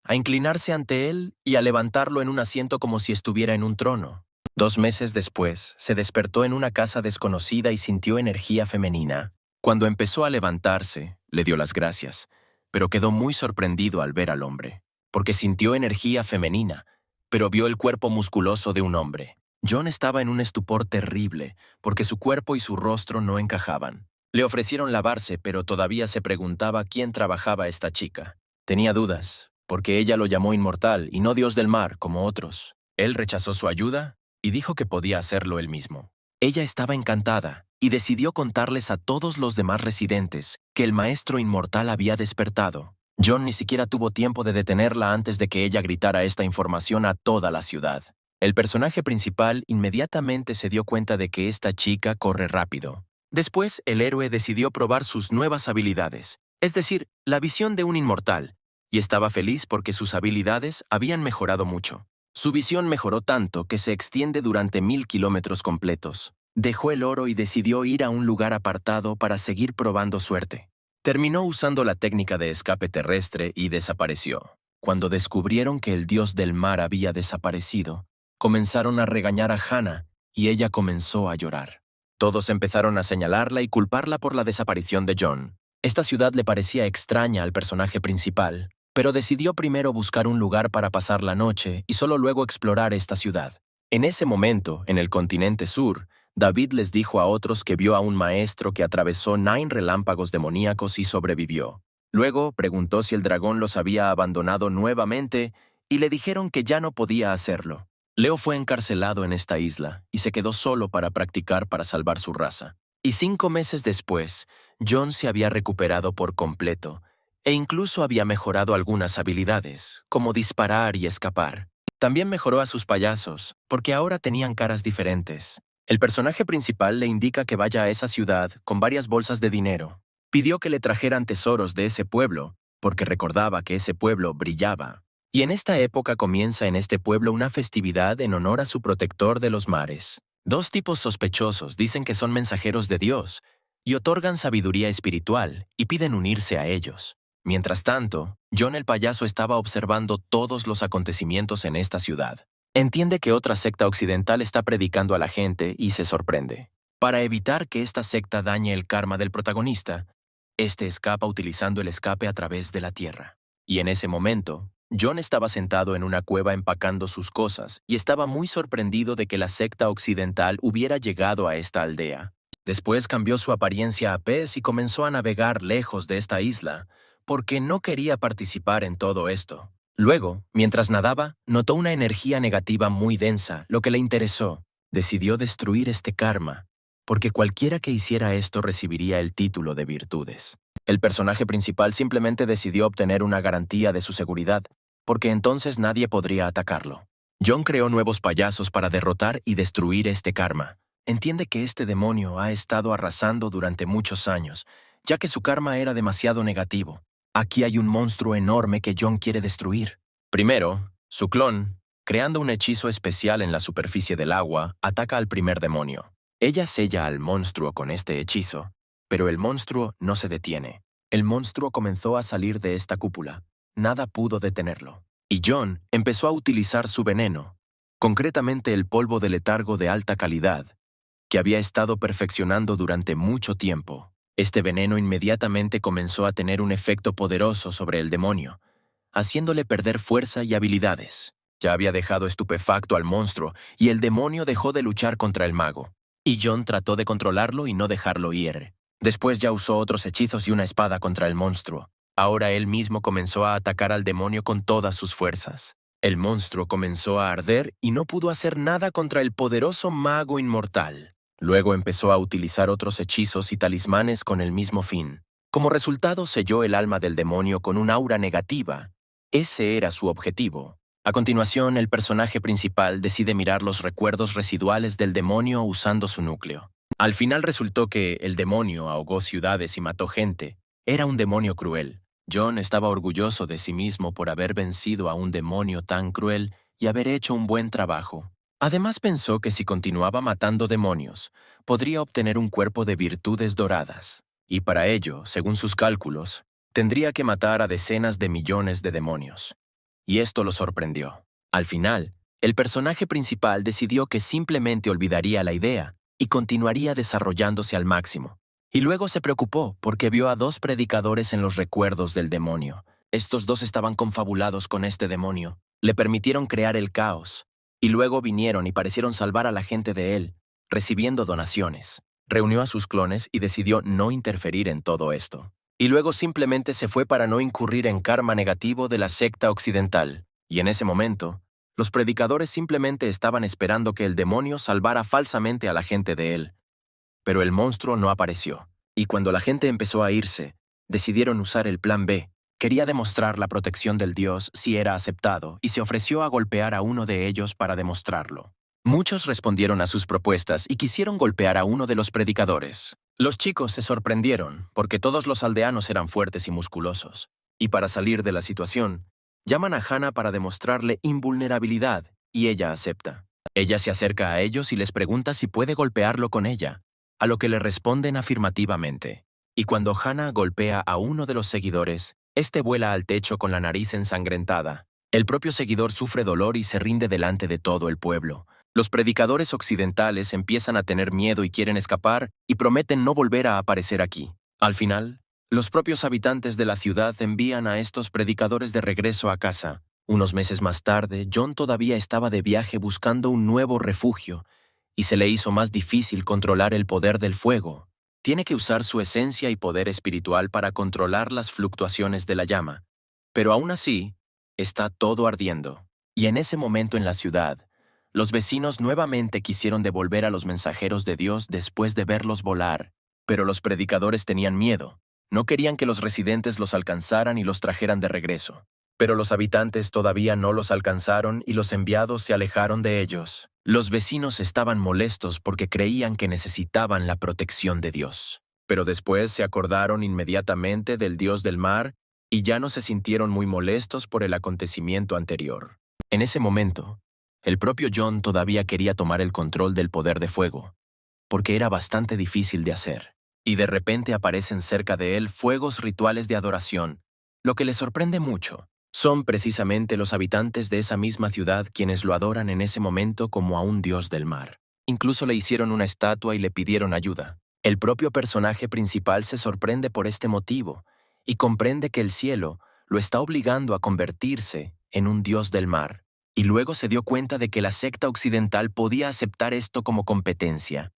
a inclinarse ante él y a levantarlo en un asiento como si estuviera en un trono. 2 meses después, se despertó en una casa desconocida y sintió energía femenina. Cuando empezó a levantarse, le dio las gracias, pero quedó muy sorprendido al ver al hombre, porque sintió energía femenina, pero vio el cuerpo musculoso de un hombre. John estaba en un estupor terrible, porque su cuerpo y su rostro no encajaban. Le ofrecieron lavarse, pero todavía se preguntaba quién trabajaba esta chica. Tenía dudas, porque ella lo llamó inmortal y no dios del mar como otros. Él rechazó su ayuda y dijo que podía hacerlo él mismo. Ella estaba encantada y decidió contarles a todos los demás residentes que el maestro inmortal había despertado. John ni siquiera tuvo tiempo de detenerla antes de que ella gritara esta información a toda la ciudad. El personaje principal inmediatamente se dio cuenta de que esta chica corre rápido. Después, el héroe decidió probar sus nuevas habilidades, es decir, la visión de un inmortal, y estaba feliz porque sus habilidades habían mejorado mucho. Su visión mejoró tanto que se extiende durante 1000 kilómetros completos. Dejó el oro y decidió ir a un lugar apartado para seguir probando suerte. Terminó usando la técnica de escape terrestre y desapareció. Cuando descubrieron que el dios del mar había desaparecido, comenzaron a regañar a Hannah y ella comenzó a llorar. Todos empezaron a señalarla y culparla por la desaparición de John. Esta ciudad le parecía extraña al personaje principal, pero decidió primero buscar un lugar para pasar la noche y solo luego explorar esta ciudad. En ese momento, en el continente sur, David les dijo a otros que vio a un maestro que atravesó 9 relámpagos demoníacos y sobrevivió. Luego preguntó si el dragón los había abandonado nuevamente y le dijeron que ya no podía hacerlo. Leo fue encarcelado en esta isla y se quedó solo para practicar para salvar su raza. Y 5 meses después, John se había recuperado por completo e incluso había mejorado algunas habilidades, como disparar y escapar. También mejoró a sus payasos, porque ahora tenían caras diferentes. El personaje principal le indica que vaya a esa ciudad con varias bolsas de dinero. Pidió que le trajeran tesoros de ese pueblo, porque recordaba que ese pueblo brillaba. Y en esta época comienza en este pueblo una festividad en honor a su protector de los mares. 2 tipos sospechosos dicen que son mensajeros de Dios y otorgan sabiduría espiritual y piden unirse a ellos. Mientras tanto, John el payaso estaba observando todos los acontecimientos en esta ciudad. Entiende que otra secta occidental está predicando a la gente y se sorprende. Para evitar que esta secta dañe el karma del protagonista, este escapa utilizando el escape a través de la tierra. Y en ese momento, John estaba sentado en una cueva empacando sus cosas y estaba muy sorprendido de que la secta occidental hubiera llegado a esta aldea. Después cambió su apariencia a pez y comenzó a navegar lejos de esta isla, porque no quería participar en todo esto. Luego, mientras nadaba, notó una energía negativa muy densa, lo que le interesó. Decidió destruir este karma, porque cualquiera que hiciera esto recibiría el título de virtudes. El personaje principal simplemente decidió obtener una garantía de su seguridad, porque entonces nadie podría atacarlo. John creó nuevos payasos para derrotar y destruir este karma. Entiende que este demonio ha estado arrasando durante muchos años, ya que su karma era demasiado negativo. Aquí hay un monstruo enorme que John quiere destruir. Primero, su clon, creando un hechizo especial en la superficie del agua, ataca al primer demonio. Ella sella al monstruo con este hechizo, Pero el monstruo no se detiene. El monstruo comenzó a salir de esta cúpula. Nada pudo detenerlo. Y John empezó a utilizar su veneno, concretamente el polvo de letargo de alta calidad, que había estado perfeccionando durante mucho tiempo. Este veneno inmediatamente comenzó a tener un efecto poderoso sobre el demonio, haciéndole perder fuerza y habilidades. Ya había dejado estupefacto al monstruo y el demonio dejó de luchar contra el mago. Y John trató de controlarlo y no dejarlo ir. Después ya usó otros hechizos y una espada contra el monstruo. Ahora él mismo comenzó a atacar al demonio con todas sus fuerzas. El monstruo comenzó a arder y no pudo hacer nada contra el poderoso mago inmortal. Luego empezó a utilizar otros hechizos y talismanes con el mismo fin. Como resultado, selló el alma del demonio con un aura negativa. Ese era su objetivo. A continuación, el personaje principal decide mirar los recuerdos residuales del demonio usando su núcleo. Al final resultó que el demonio ahogó ciudades y mató gente. Era un demonio cruel. John estaba orgulloso de sí mismo por haber vencido a un demonio tan cruel y haber hecho un buen trabajo. Además pensó que si continuaba matando demonios, podría obtener un cuerpo de virtudes doradas. Y para ello, según sus cálculos, tendría que matar a decenas de millones de demonios. Y esto lo sorprendió. Al final, el personaje principal decidió que simplemente olvidaría la idea y continuaría desarrollándose al máximo. Y luego se preocupó porque vio a dos predicadores en los recuerdos del demonio. Estos dos estaban confabulados con este demonio. Le permitieron crear el caos. Y luego vinieron y parecieron salvar a la gente de él, recibiendo donaciones. Reunió a sus clones y decidió no interferir en todo esto. Y luego simplemente se fue para no incurrir en karma negativo de la secta occidental. Y en ese momento, los predicadores simplemente estaban esperando que el demonio salvara falsamente a la gente de él. Pero el monstruo no apareció. Y cuando la gente empezó a irse, decidieron usar el plan B. Quería demostrar la protección del dios si era aceptado y se ofreció a golpear a uno de ellos para demostrarlo. Muchos respondieron a sus propuestas y quisieron golpear a uno de los predicadores. Los chicos se sorprendieron porque todos los aldeanos eran fuertes y musculosos. Y para salir de la situación, llaman a Hannah para demostrarle invulnerabilidad y ella acepta. Ella se acerca a ellos y les pregunta si puede golpearlo con ella, a lo que le responden afirmativamente. Y cuando Hannah golpea a uno de los seguidores, este vuela al techo con la nariz ensangrentada. El propio seguidor sufre dolor y se rinde delante de todo el pueblo. Los predicadores occidentales empiezan a tener miedo y quieren escapar y prometen no volver a aparecer aquí. Al final, los propios habitantes de la ciudad envían a estos predicadores de regreso a casa. Unos meses más tarde, John todavía estaba de viaje buscando un nuevo refugio y se le hizo más difícil controlar el poder del fuego. Tiene que usar su esencia y poder espiritual para controlar las fluctuaciones de la llama. Pero aún así, está todo ardiendo. Y en ese momento en la ciudad, los vecinos nuevamente quisieron devolver a los mensajeros de Dios después de verlos volar. Pero los predicadores tenían miedo. No querían que los residentes los alcanzaran y los trajeran de regreso. Pero los habitantes todavía no los alcanzaron y los enviados se alejaron de ellos. Los vecinos estaban molestos porque creían que necesitaban la protección de Dios. Pero después se acordaron inmediatamente del Dios del mar y ya no se sintieron muy molestos por el acontecimiento anterior. En ese momento, el propio John todavía quería tomar el control del poder de fuego, porque era bastante difícil de hacer. Y de repente aparecen cerca de él fuegos rituales de adoración, lo que le sorprende mucho. Son precisamente los habitantes de esa misma ciudad quienes lo adoran en ese momento como a un dios del mar. Incluso le hicieron una estatua y le pidieron ayuda. El propio personaje principal se sorprende por este motivo y comprende que el cielo lo está obligando a convertirse en un dios del mar. Y luego se dio cuenta de que la secta occidental podía aceptar esto como competencia,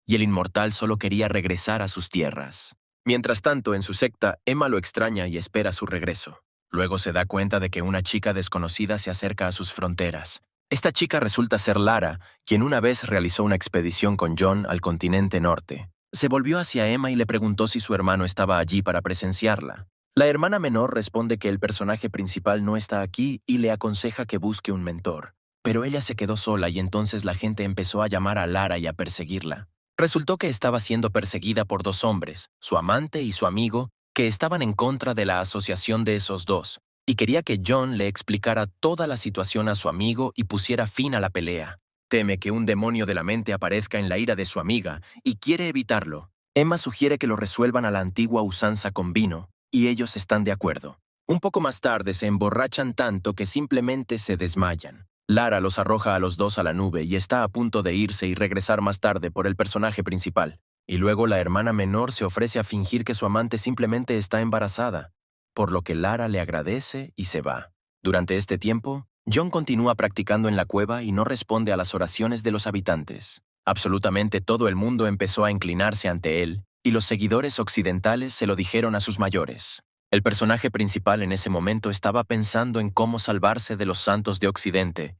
y el inmortal solo quería regresar a sus tierras. Mientras tanto, en su secta, Emma lo extraña y espera su regreso. Luego se da cuenta de que una chica desconocida se acerca a sus fronteras. Esta chica resulta ser Lara, quien una vez realizó una expedición con John al continente norte. Se volvió hacia Emma y le preguntó si su hermano estaba allí para presenciarla. La hermana menor responde que el personaje principal no está aquí y le aconseja que busque un mentor. Pero ella se quedó sola y entonces la gente empezó a llamar a Lara y a perseguirla. Resultó que estaba siendo perseguida por dos hombres, su amante y su amigo, que estaban en contra de la asociación de esos dos, y quería que John le explicara toda la situación a su amigo y pusiera fin a la pelea. Teme que un demonio de la mente aparezca en la ira de su amiga y quiere evitarlo. Emma sugiere que lo resuelvan a la antigua usanza con vino, y ellos están de acuerdo. Un poco más tarde se emborrachan tanto que simplemente se desmayan. Lara los arroja a los dos a la nube y está a punto de irse y regresar más tarde por el personaje principal. Y luego la hermana menor se ofrece a fingir que su amante simplemente está embarazada, por lo que Lara le agradece y se va. Durante este tiempo, John continúa practicando en la cueva y no responde a las oraciones de los habitantes. Absolutamente todo el mundo empezó a inclinarse ante él, y los seguidores occidentales se lo dijeron a sus mayores. El personaje principal en ese momento estaba pensando en cómo salvarse de los santos de Occidente,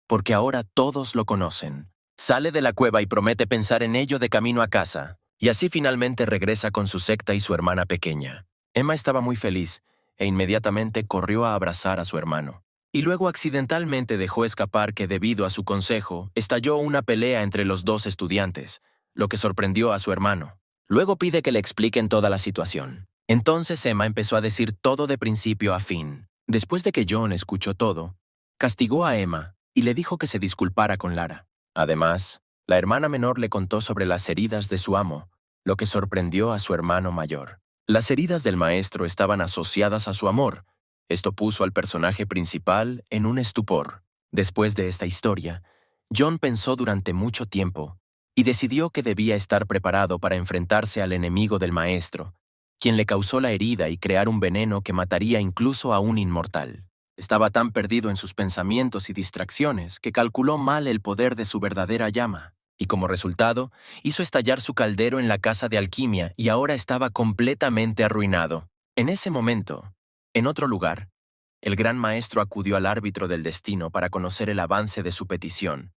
porque ahora todos lo conocen. Sale de la cueva y promete pensar en ello de camino a casa, y así finalmente regresa con su secta y su hermana pequeña. Emma estaba muy feliz, e inmediatamente corrió a abrazar a su hermano. Y luego accidentalmente dejó escapar que debido a su consejo, estalló una pelea entre los dos estudiantes, lo que sorprendió a su hermano. Luego pide que le expliquen toda la situación. Entonces Emma empezó a decir todo de principio a fin. Después de que John escuchó todo, castigó a Emma y le dijo que se disculpara con Lara. Además, la hermana menor le contó sobre las heridas de su amo, lo que sorprendió a su hermano mayor. Las heridas del maestro estaban asociadas a su amor. Esto puso al personaje principal en un estupor. Después de esta historia, John pensó durante mucho tiempo y decidió que debía estar preparado para enfrentarse al enemigo del maestro, quien le causó la herida y crear un veneno que mataría incluso a un inmortal. Estaba tan perdido en sus pensamientos y distracciones que calculó mal el poder de su verdadera llama, y como resultado, hizo estallar su caldero en la casa de alquimia y ahora estaba completamente arruinado. En ese momento, en otro lugar, el gran maestro acudió al árbitro del destino para conocer el avance de su petición,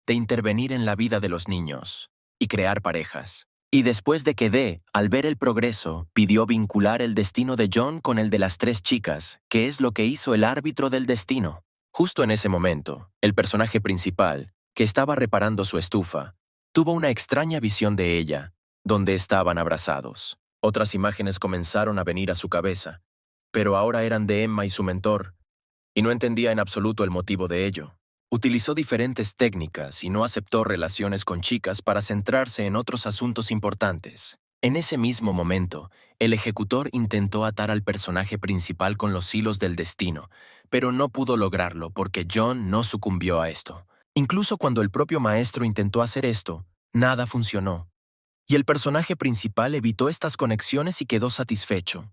de intervenir en la vida de los niños y crear parejas. Y después de que Dee, al ver el progreso, pidió vincular el destino de John con el de las tres chicas, que es lo que hizo el árbitro del destino. Justo en ese momento, el personaje principal, que estaba reparando su estufa, tuvo una extraña visión de ella, donde estaban abrazados. Otras imágenes comenzaron a venir a su cabeza, pero ahora eran de Emma y su mentor, y no entendía en absoluto el motivo de ello. Utilizó diferentes técnicas y no aceptó relaciones con chicas para centrarse en otros asuntos importantes. En ese mismo momento, el ejecutor intentó atar al personaje principal con los hilos del destino, pero no pudo lograrlo porque John no sucumbió a esto. Incluso cuando el propio maestro intentó hacer esto, nada funcionó. Y el personaje principal evitó estas conexiones y quedó satisfecho.